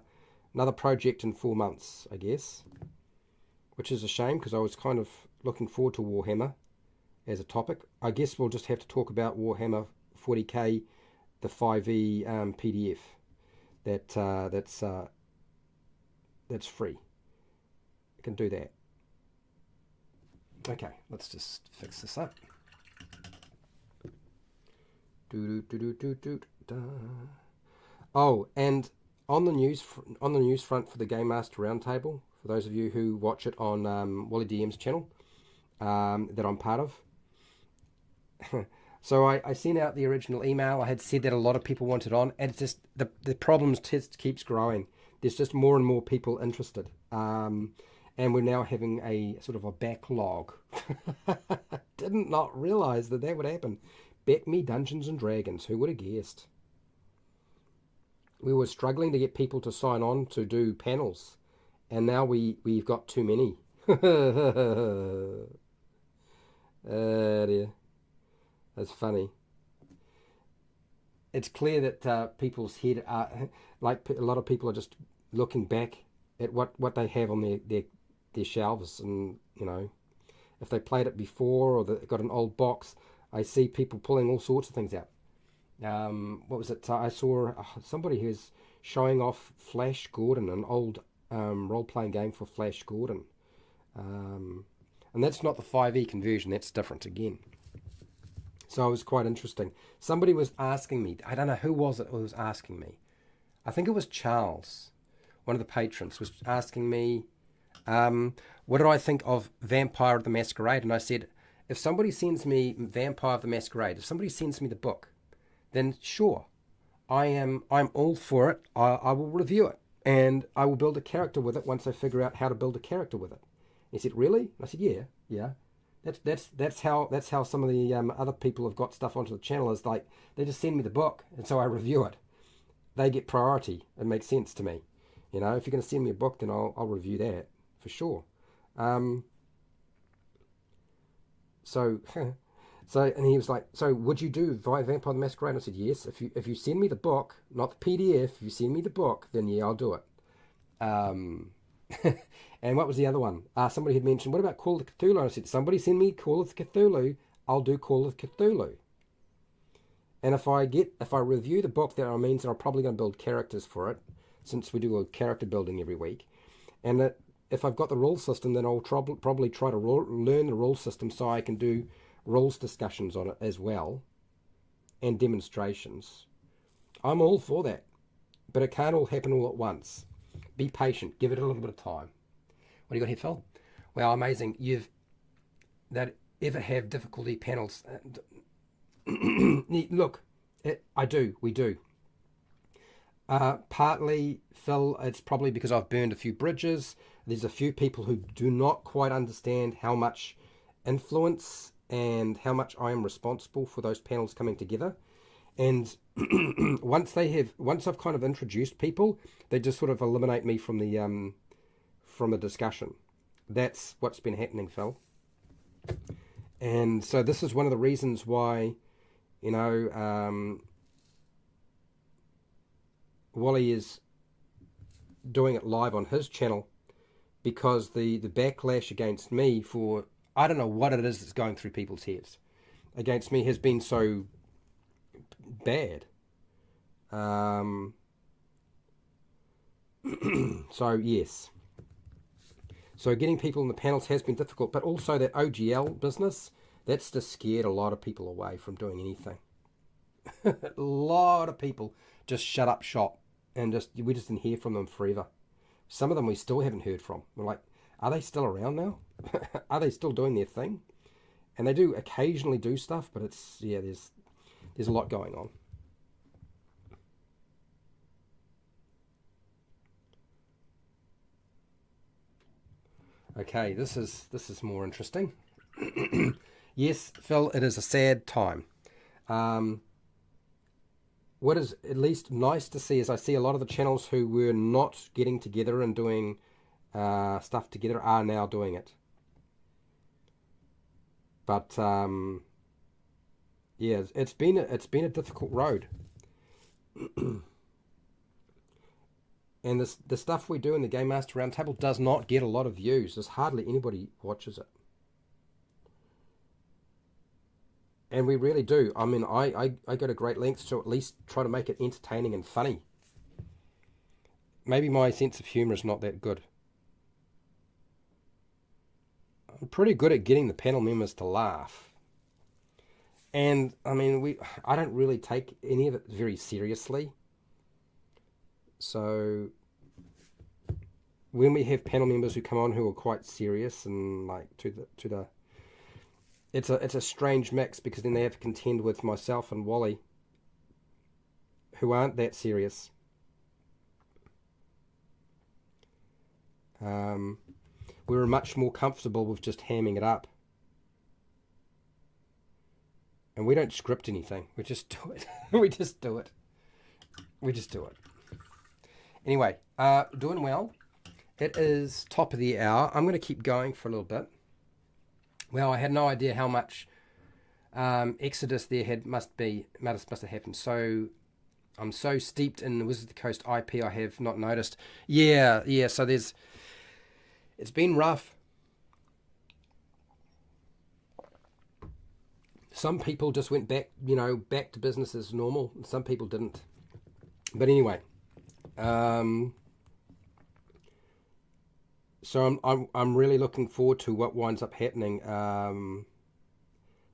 project in 4 months, I guess, which is a shame because I was kind of looking forward to Warhammer as a topic. I guess we'll just have to talk about Warhammer 40k, the 5e PDF. That's free. I can do that. Okay, let's just fix this up. Oh, and on the news front for the Game Master Roundtable, for those of you who watch it on Wally DM's channel, that I'm part of. So I sent out the original email. I had said that a lot of people wanted on, and it's just the problems just keeps growing. There's just more and more people interested, and we're now having a sort of a backlog. Did not realize that would happen. Bet me Dungeons and Dragons. Who would have guessed? We were struggling to get people to sign on to do panels, and now we've got too many. Dear. That's funny. It's clear that people's head are, like a lot of people are just looking back at what they have on their shelves, and you know, if they played it before or they've got an old box, I see people pulling all sorts of things out. What was it? I saw somebody who's showing off Flash Gordon, an old role-playing game for Flash Gordon, and that's not the 5e conversion. That's different again. So it was quite interesting. Somebody was asking me, I don't know who was it who was asking me. I think it was Charles, one of the patrons, was asking me, what did I think of Vampire of the Masquerade? And I said, if somebody sends me Vampire of the Masquerade, if somebody sends me the book, then sure, I'm all for it. I will review it, and I will build a character with it once I figure out how to build a character with it. He said, really? And I said, yeah. That's how some of the other people have got stuff onto the channel, is like they just send me the book and so I review it. They get priority. It makes sense to me. You know, if you're going to send me a book, then I'll review that for sure. So and he was like, so would you do Vampire the Masquerade? And I said, yes. If you send me the book, not the PDF, if you send me the book, then yeah, I'll do it. And what was the other one? Somebody had mentioned, what about Call of Cthulhu? I said, somebody send me Call of Cthulhu, I'll do Call of Cthulhu. And if I review the book, that means that I'm probably going to build characters for it, since we do a character building every week. And that if I've got the rule system, then I'll probably try to learn the rule system so I can do rules discussions on it as well, and demonstrations. I'm all for that, but it can't all happen all at once. Be patient. Give it a little bit of time. What do you got here, Phil? Well, amazing. That ever have difficulty panels? Look, we do. Partly, Phil, it's probably because I've burned a few bridges. There's a few people who do not quite understand how much influence and how much I am responsible for those panels coming together. And once I've kind of introduced people, they just sort of eliminate me from the discussion. That's what's been happening, Phil. And so this is one of the reasons why, you know, Wally is doing it live on his channel, because the backlash against me for, I don't know what it is that's going through people's heads against me, has been so bad. So yes, so getting people in the panels has been difficult, but also that OGL business, that's just scared a lot of people away from doing anything. A lot of people just shut up shop, and we just didn't hear from them forever. Some of them we still haven't heard from. We're like, are they still around now? Are they still doing their thing? And they do occasionally do stuff, but it's, yeah, there's a lot going on. Okay, this is more interesting. Yes, Phil, it is a sad time. What is at least nice to see is I see a lot of the channels who were not getting together and doing stuff together are now doing it. But yeah, it's been a difficult road. And the stuff we do in the Game Master Roundtable does not get a lot of views. There's hardly anybody watches it. And we really do. I mean, I go to great lengths to at least try to make it entertaining and funny. Maybe my sense of humour is not that good. I'm pretty good at getting the panel members to laugh. And, I mean, I don't really take any of it very seriously. So, when we have panel members who come on who are quite serious and, like, it's a strange mix, because then they have to contend with myself and Wally, who aren't that serious. We're much more comfortable with just hamming it up. And we don't script anything. We just do it. We just do it. We just do it. Anyway, doing well. It is top of the hour. I'm going to keep going for a little bit. Well, I had no idea how much exodus there must have happened. So I'm so steeped in the Wizards of the Coast IP, I have not noticed. Yeah. So it's been rough. Some people just went back to business as normal, and some people didn't. But anyway, so I'm really looking forward to what winds up happening.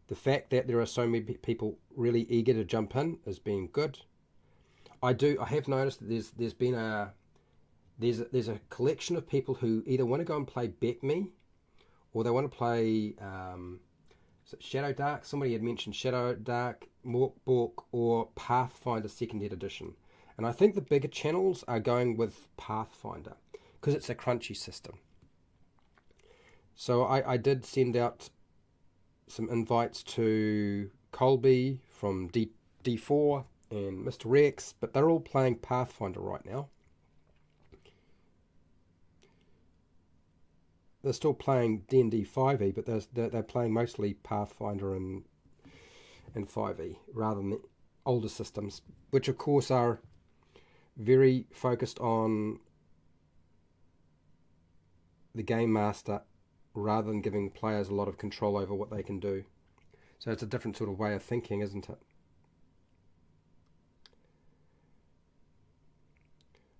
The fact that there are so many people really eager to jump in has been good. I have noticed that there's a collection of people who either want to go and play Bet Me, or they want to play Shadow Dark. Somebody had mentioned Shadow Dark, Morkbork, or Pathfinder 2nd edition. And I think the bigger channels are going with Pathfinder, because it's a crunchy system. So I did send out some invites to Colby from D4 and Mr. Rex, but they're all playing Pathfinder right now. They're still playing D&D 5e, but they're playing mostly Pathfinder and 5e rather than the older systems, which of course are very focused on the Game Master rather than giving players a lot of control over what they can do. So it's a different sort of way of thinking, isn't it?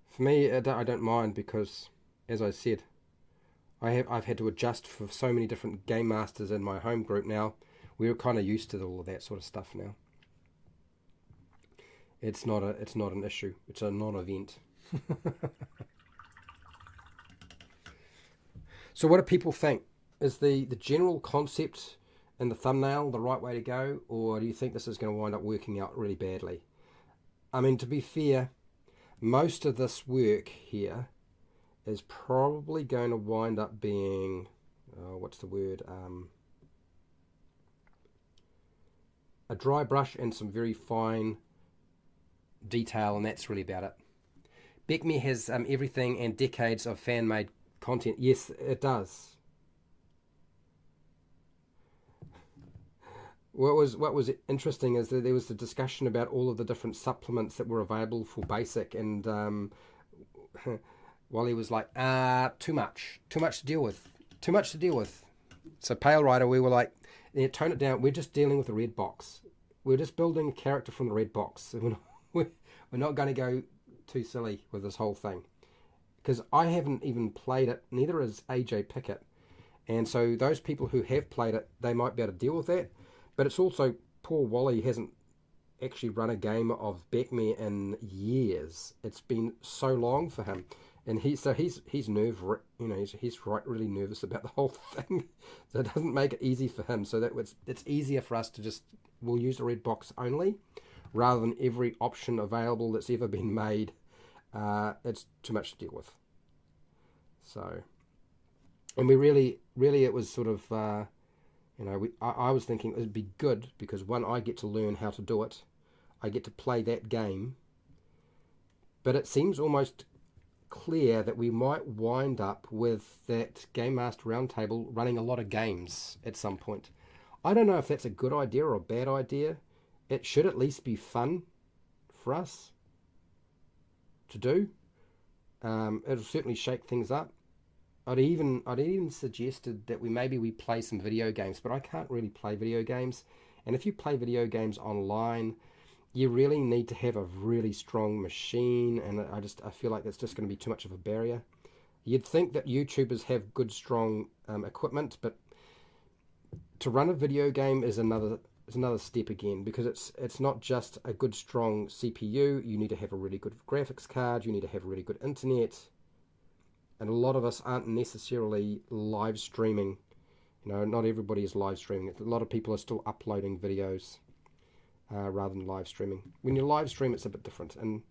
For me, I don't mind, because, as I said, I've had to adjust for so many different game masters in my home group now. We're kind of used to all of that sort of stuff now. It's not an issue. It's a non-event. So what do people think? Is the general concept in the thumbnail the right way to go, or do you think this is going to wind up working out really badly? I mean, to be fair, most of this work here is probably going to wind up being, what's the word? a dry brush and some very fine detail, and that's really about it. Beckme has everything and decades of fan-made content. Yes, it does. What was interesting is that there was a discussion about all of the different supplements that were available for basic, and Wally was like, too much to deal with. So Pale Rider, we were like, yeah, tone it down. We're just dealing with the red box. We're just building a character from the red box. We're not going to go too silly with this whole thing, because I haven't even played it. Neither has AJ Pickett, and so those people who have played it, they might be able to deal with that. But it's also, poor Wally hasn't actually run a game of Beckme in years. It's been so long for him, and he's really nervous about the whole thing. So it doesn't make it easy for him. So that it's easier for us to just, we'll use the red box only, rather than every option available that's ever been made. It's too much to deal with. So, and we really it was sort of. I was thinking it would be good because, one, I get to learn how to do it. I get to play that game. But it seems almost clear that we might wind up with that Game Master Roundtable running a lot of games at some point. I don't know if that's a good idea or a bad idea. It should at least be fun for us to do. It'll certainly shake things up. I'd even suggested that we play some video games, but I can't really play video games. And if you play video games online, you really need to have a really strong machine, and I feel like that's just going to be too much of a barrier. You'd think that YouTubers have good, strong equipment, but to run a video game is another step again, because it's not just a good, strong CPU. You need to have a really good graphics card. You need to have a really good internet. And a lot of us aren't necessarily live streaming. Not everybody is live streaming. A lot of people are still uploading videos rather than live streaming. When you live stream, it's a bit different, and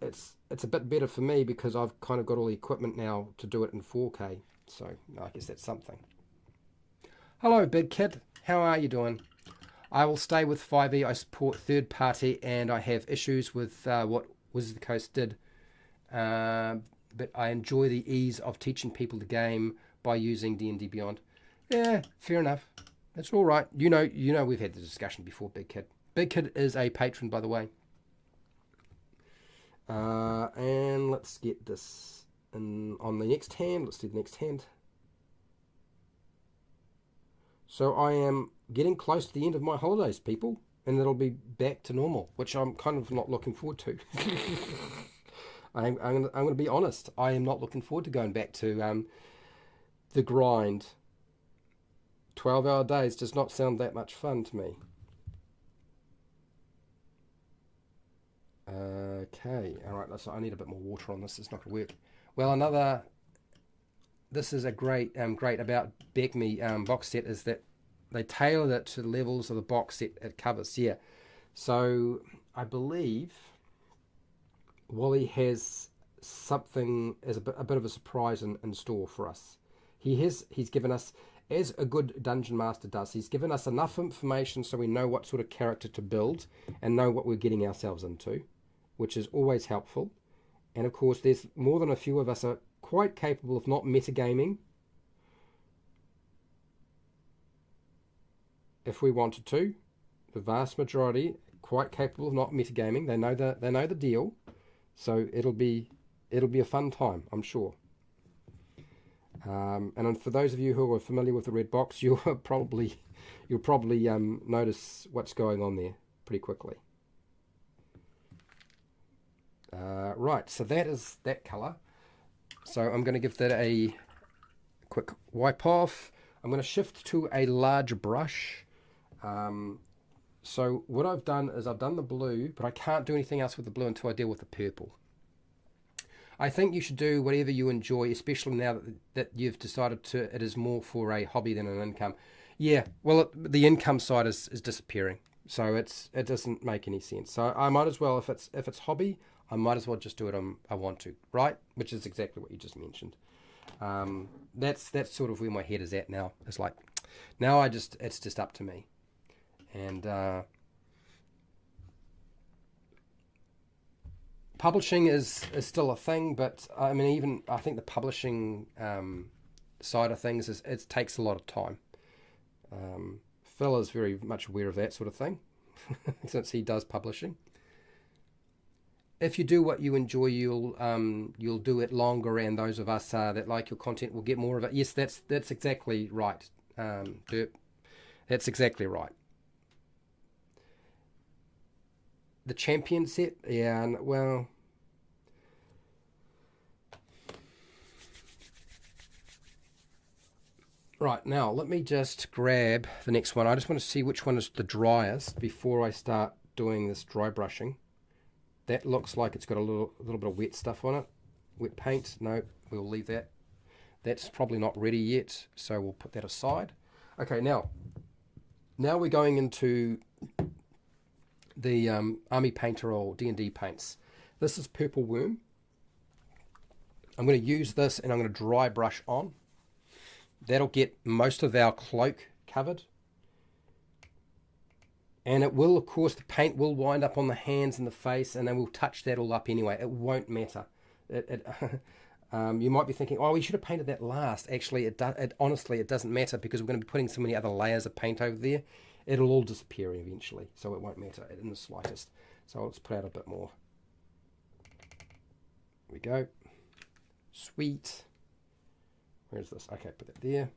it's a bit better for me because I've kind of got all the equipment now to do it in 4K. So I guess that's something. Hello, Big Kid. How are you doing? I will stay with 5e. I support third party, and I have issues with what Wizard of the Coast did. But I enjoy the ease of teaching people the game by using D&D Beyond. Yeah, fair enough. That's all right. You know, we've had the discussion before, Big Kid. Big Kid is a patron, by the way. And let's get this on the next hand. Let's do the next hand. So I am getting close to the end of my holidays, people, and it'll be back to normal, which I'm kind of not looking forward to. I'm going to be honest. I am not looking forward to going back to the grind. 12-hour days does not sound that much fun to me. Okay, all right. So I need a bit more water on this. It's not going to work. Well, this is a great about Beckme box set is that they tailored it to the levels of the box set it covers. Yeah. So I believe Wally has something as a bit of a surprise in store for us. He's given us, as a good dungeon master does, he's given us enough information so we know what sort of character to build and know what we're getting ourselves into, which is always helpful. And of course, there's more than a few of us are quite capable of not metagaming if we wanted to. The vast majority quite capable of not metagaming. They know the deal. So it'll be a fun time, I'm sure. And for those of you who are familiar with the red box, you'll probably notice what's going on there pretty quickly. Right, so that is that colour. So I'm going to give that a quick wipe off. I'm going to shift to a large brush. So what I've done is I've done the blue, but I can't do anything else with the blue until I deal with the purple. I think you should do whatever you enjoy, especially now that you've decided it is more for a hobby than an income. Yeah, well, the income side is disappearing, so it doesn't make any sense. So I might as well, if it's hobby, I might as well just do it I want to, right? Which is exactly what you just mentioned. That's sort of where my head is at now. It's like, Now it's just up to me. And publishing is still a thing, but I mean, even I think the publishing side of things it takes a lot of time. Phil is very much aware of that sort of thing, since he does publishing. If you do what you enjoy, you'll do it longer, and those of us that like your content will get more of it. Yes, that's exactly right, Derp. That's exactly right. The champion set, yeah, well, right, now let me just grab the next one. I just want to see which one is the driest before I start doing this dry brushing. That looks like it's got a little bit of wet stuff on it. Wet paint. No, we'll leave that. That's probably not ready yet, so we'll put that aside. Okay, now we're going into the Army Painter or D&D paints. This is Purple Worm. I'm going to use this and I'm going to dry brush on. That'll get most of our cloak covered. And it will, of course, the paint will wind up on the hands and the face, and then we'll touch that all up anyway. It won't matter. You might be thinking, oh, we should have painted that last. Actually, honestly, it doesn't matter, because we're going to be putting so many other layers of paint over there. It'll all disappear eventually, so it won't matter in the slightest. So let's put out a bit more. There we go. Sweet. Where's this? Okay, put that there.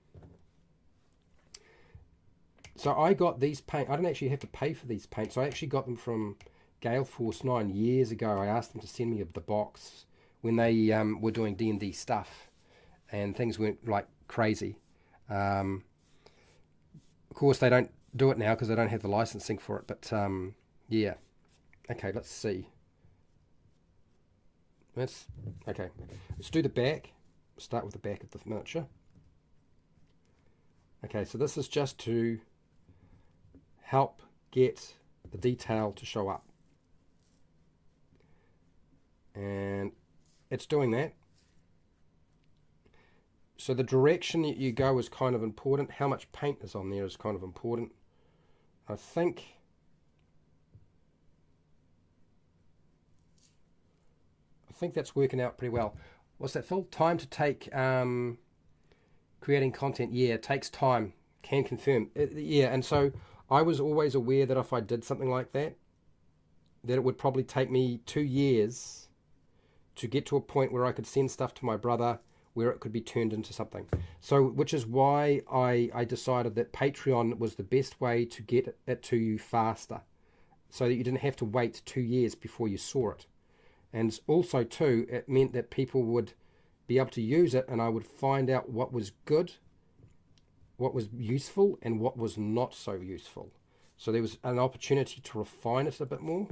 So I got these paint. I didn't actually have to pay for these paints. So I actually got them from Gale Force 9 years ago. I asked them to send me the box when they were doing D&D stuff, and things went like crazy. Of course, they don't do it now because they don't have the licensing for it. But yeah. Okay, let's see. Okay. Let's do the back. Start with the back of the miniature. Okay, so this is just to help get the detail to show up. And it's doing that. So the direction that you go is kind of important. How much paint is on there is kind of important. I think that's working out pretty well. What's that, Phil? Time to take creating content. Yeah, it takes time. Can confirm. Yeah, and so I was always aware that if I did something like that, that it would probably take me 2 years to get to a point where I could send stuff to my brother where it could be turned into something. So, which is why I decided that Patreon was the best way to get it to you faster, so that you didn't have to wait 2 years before you saw it. And also, too, it meant that people would be able to use it, and I would find out what was good, what was useful, and what was not so useful. So there was an opportunity to refine it a bit more.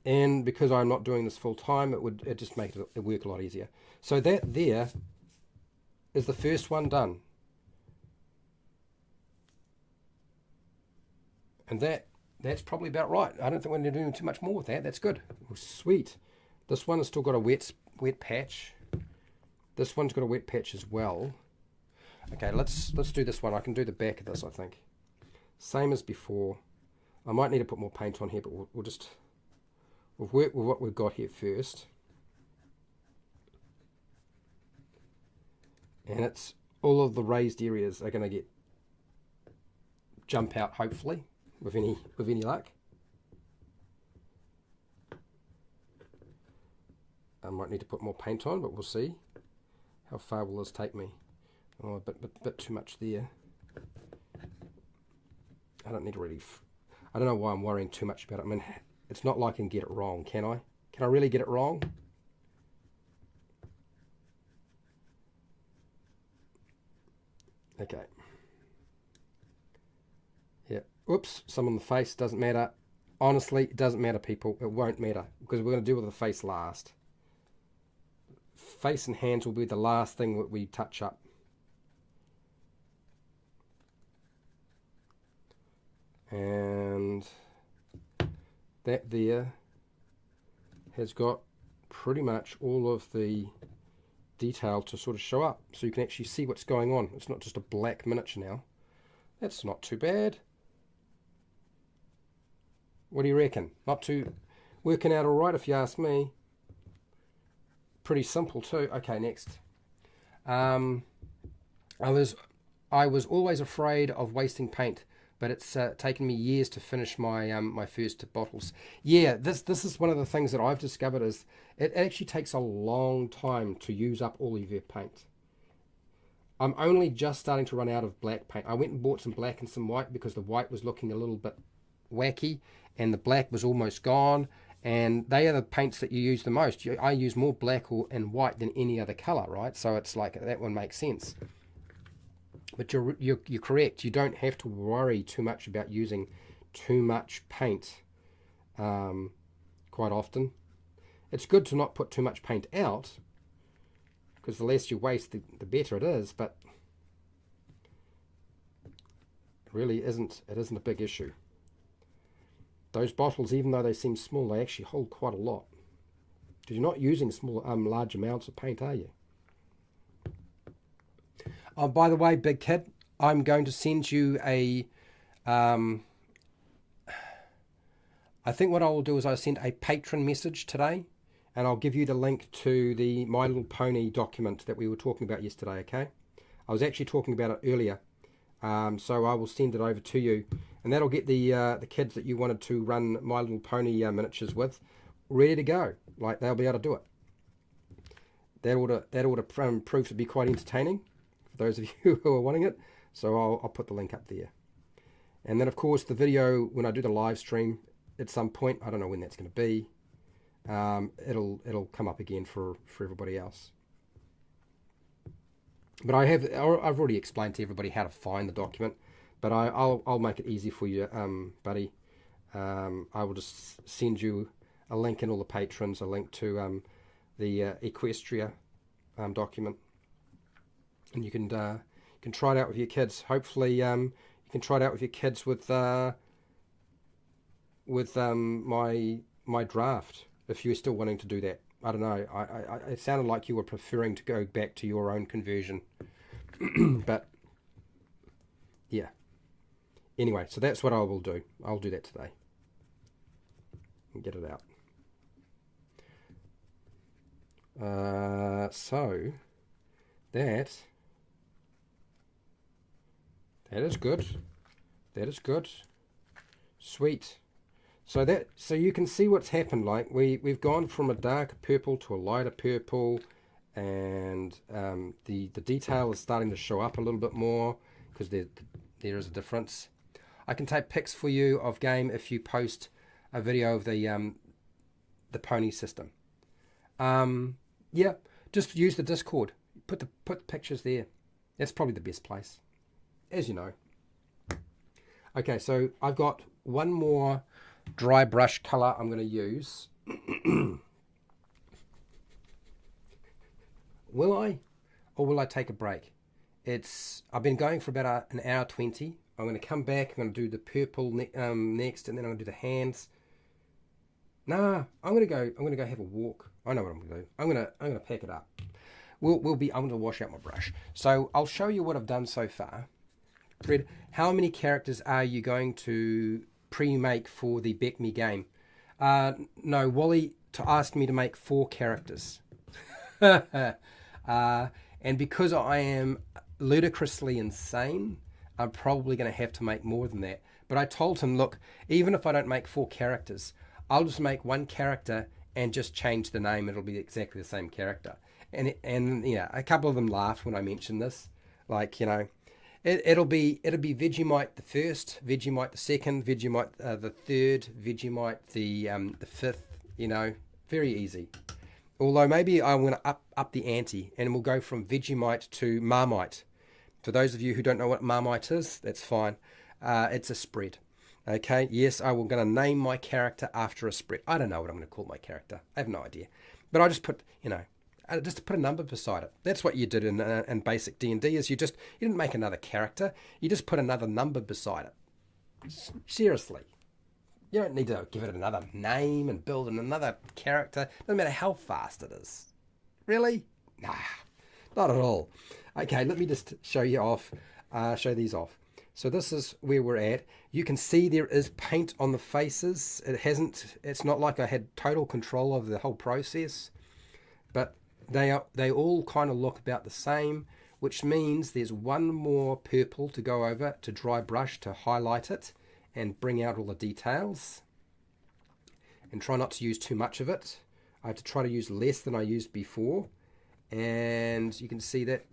And because I'm not doing this full time, it just make it work a lot easier. So that there is the first one done. And that's probably about right. I don't think we're going to do too much more with that. That's good. Oh, sweet. This one has still got a wet patch. This one's got a wet patch as well. Okay, let's do this one. I can do the back of this, I think. Same as before. I might need to put more paint on here, but we'll work with what we've got here first. And it's all of the raised areas are going to jump out, hopefully, with any luck. I might need to put more paint on, but we'll see. How far will this take me? Oh, a bit too much there. I don't need to really... I don't know why I'm worrying too much about it. I mean, it's not like I can get it wrong, can I? Can I really get it wrong? Okay. Yeah. Oops, some on the face. Doesn't matter. Honestly, it doesn't matter, people. It won't matter, because we're going to deal with the face last. Face and hands will be the last thing that we touch up. And that there has got pretty much all of the detail to sort of show up so you can actually see what's going on. It's not just a black miniature now. That's not too bad. What do you reckon? Not too... Working out all right if you ask me. Pretty simple too. Okay, next. I was always afraid of wasting paint, but it's taken me years to finish my my first bottles. Yeah, this is one of the things that I've discovered is it actually takes a long time to use up all of your paint. I'm only just starting to run out of black paint. I went and bought some black and some white because the white was looking a little bit wacky and the black was almost gone. And they are the paints that you use the most. I use more black and white than any other color, right? So it's like that one makes sense. But you're correct. You don't have to worry too much about using too much paint quite often. It's good to not put too much paint out because the less you waste, the better it is. But it really isn't. It isn't a big issue. Those bottles, even though they seem small, they actually hold quite a lot. Because you're not using large amounts of paint, are you? Oh, by the way, big kid, I'm going to send you a... I think what I will do is I'll send a patron message today, and I'll give you the link to the My Little Pony document that we were talking about yesterday, okay? I was actually talking about it earlier, so I will send it over to you. And that'll get the kids that you wanted to run My Little Pony miniatures with ready to go. Like, they'll be able to do it. That ought to prove to be quite entertaining for those of you who are wanting it. So I'll put the link up there. And then, of course, the video, when I do the live stream at some point, I don't know when that's going to be, it'll come up again for everybody else. But I've already explained to everybody how to find the document. But I'll make it easy for you, buddy. I will just send you a link in all the patrons, a link to the Equestria document, and you can try it out with your kids. Hopefully, you can try it out with your kids with my draft if you're still wanting to do that. I don't know. It sounded like you were preferring to go back to your own conversion, but yeah. Anyway, so that's what I will do. I'll do that today and get it out. So that is good. That is good. Sweet. So you can see what's happened. Like we've gone from a darker purple to a lighter purple, and the detail is starting to show up a little bit more because there is a difference. I can take pics for you of game if you post a video of the pony system. Yeah, just use the Discord. Put the pictures there. That's probably the best place, as you know. Okay, so I've got one more dry brush color I'm going to use. Will I, or will I take a break? I've been going for about an hour 20. I'm going to come back. I'm going to do the purple next, and then I'm going to do the hands. Nah, I'm going to go have a walk. I know what I'm going to do. I'm going to pack it up. I'm going to wash out my brush. So I'll show you what I've done so far. Fred, how many characters are you going to pre-make for the Beck Me game? No, Wally asked me to make 4 characters. And because I am ludicrously insane, I'm probably going to have to make more than that. But I told him, look, even if I don't make 4 characters, I'll just make 1 character and just change the name. It'll be exactly the same character. And yeah, a couple of them laughed when I mentioned this. Like, you know, it'll be Vegemite the first, Vegemite the second, Vegemite the third, Vegemite the fifth. You know, very easy. Although maybe I want to up the ante, and we'll go from Vegemite to Marmite. For those of you who don't know what Marmite is, that's fine. It's a spread. Okay, yes, I will going to name my character after a spread. I don't know what I'm going to call my character. I have no idea. But I just put, you know, just put a number beside it. That's what you did in basic D&D, is you didn't make another character. You just put another number beside it. Seriously. You don't need to give it another name and build another character. Doesn't matter how fast it is. Really? Nah. Not at all. Okay, let me just show you off, show these off. So this is where we're at. You can see there is paint on the faces. It's not like I had total control of the whole process, but they all kind of look about the same, which means there's one more purple to go over to dry brush to highlight it and bring out all the details. And try not to use too much of it. I have to try to use less than I used before. And you can see that,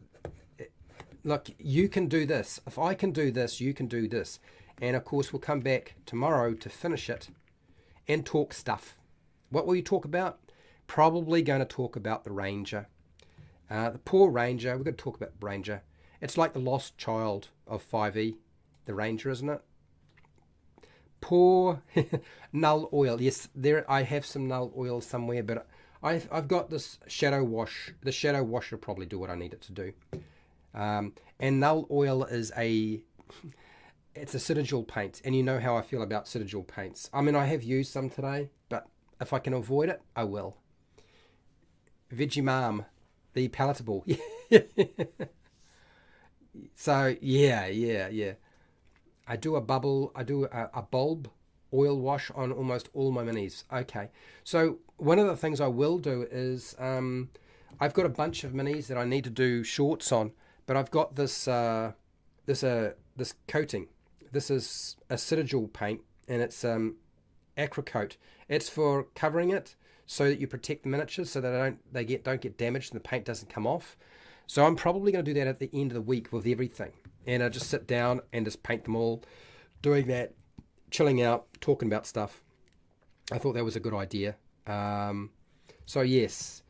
look, you can do this. If I can do this, you can do this. And of course, we'll come back tomorrow to finish it and talk stuff. What will you talk about? Probably going to talk about the Ranger. The poor Ranger. We're going to talk about the Ranger. It's like the lost child of 5e, the Ranger, isn't it? Poor null oil. Yes, there I have some null oil somewhere, but I've got this shadow wash. The shadow wash will probably do what I need it to do. And null oil is it's a Citadel paint, and you know how I feel about Citadel paints. I mean, I have used some today, but if I can avoid it, I will. Vegemam, the palatable. So yeah. I do a bulb oil wash on almost all my minis. Okay, so one of the things I will do is I've got a bunch of minis that I need to do shorts on, but I've got this this coating. This is a Citadel paint, and it's Acrycoat. It's for covering it so that you protect the miniatures so that don't get damaged and the paint doesn't come off. So I'm probably going to do that at the end of the week with everything. And I just sit down and just paint them all, doing that, chilling out, talking about stuff. I thought that was a good idea. So yes,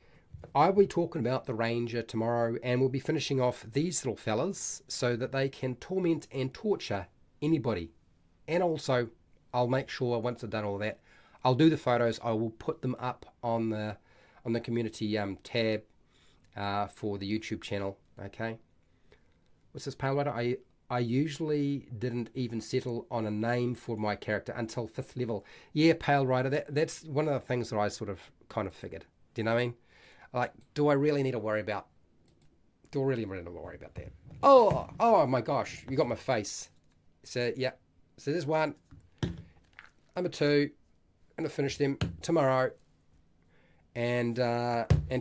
I'll be talking about the Ranger tomorrow, and we'll be finishing off these little fellas so that they can torment and torture anybody. And also, I'll make sure once I've done all that, I'll do the photos. I will put them up on the community tab for the YouTube channel. Okay. What's this, Pale Rider? I usually didn't even settle on a name for my character until 5th level. Yeah, Pale Rider, that's one of the things that I sort of kind of figured. Do you know what I mean? Like, do I really need to worry about that? Oh my gosh, you got my face. So yeah, so there's one. Number 2, I'm gonna finish them tomorrow and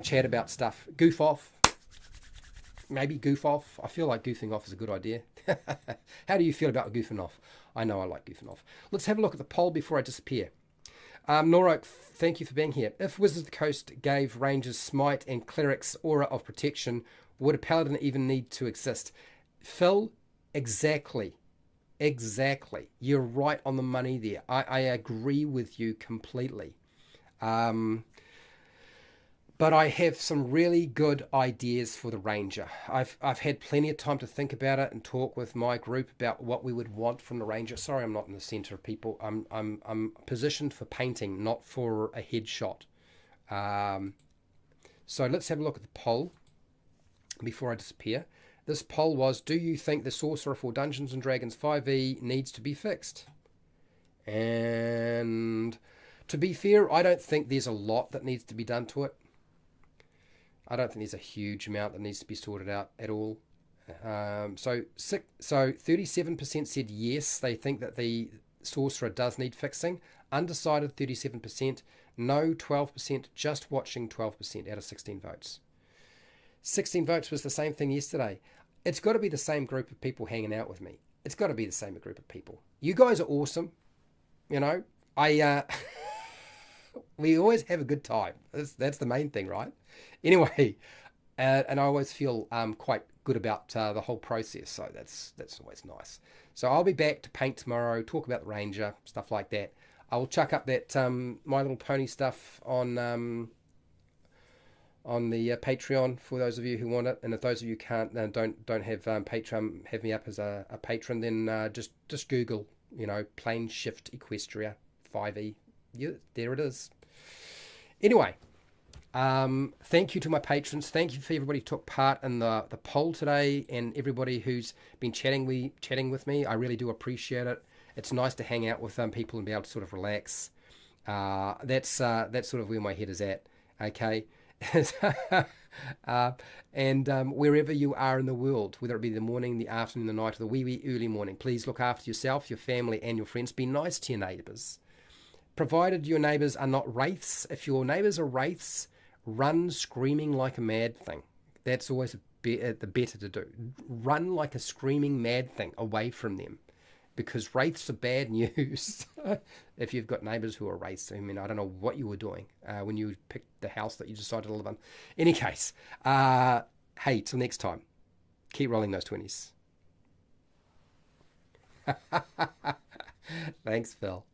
chat about stuff. Goof off. Maybe goof off. I feel like goofing off is a good idea. How do you feel about goofing off? I know I like goofing off. Let's have a look at the poll before I disappear. Norok, thank you for being here. If Wizards of the Coast gave Rangers Smite and Clerics Aura of Protection, would a Paladin even need to exist? Phil, exactly. You're right on the money there. I agree with you completely. But I have some really good ideas for the Ranger. I've had plenty of time to think about it and talk with my group about what we would want from the Ranger. Sorry, I'm not in the center of people. I'm positioned for painting, not for a headshot. So let's have a look at the poll before I disappear. This poll was: do you think the Sorcerer for Dungeons and Dragons 5e needs to be fixed? And to be fair, I don't think there's a lot that needs to be done to it. I don't think there's a huge amount that needs to be sorted out at all. So 37% said yes, they think that the Sorcerer does need fixing. Undecided 37%, no 12%, just watching 12% out of 16 votes. 16 votes was the same thing yesterday. It's got to be the same group of people hanging out with me. It's got to be the same group of people. You guys are awesome. You know, we always have a good time. That's the main thing, right? Anyway, and I always feel quite good about the whole process, so that's always nice. So I'll be back to paint tomorrow, talk about the Ranger, stuff like that. I'll chuck up that My Little Pony stuff on the Patreon for those of you who want it, and if those of you can't don't have Patreon, have me up as a patron, then just Google, Plane Shift Equestria 5e. Yeah, there it is. Anyway, thank you to my patrons. Thank you for everybody who took part in the poll today, and everybody who's been chatting with me. I really do appreciate it. It's nice to hang out with people and be able to sort of relax. That's sort of where my head is at. Okay, uh, and wherever you are in the world, whether it be the morning, the afternoon, the night, or the wee early morning, please look after yourself, your family, and your friends. Be nice to your neighbours, provided your neighbours are not wraiths. If your neighbours are wraiths, run screaming like a mad thing. That's always the better to do. Run like a screaming mad thing away from them, because wraiths are bad news. If you've got neighbours who are wraiths, I mean, I don't know what you were doing when you picked the house that you decided to live in. Any case, hey, till next time, keep rolling those 20s. Thanks, Phil.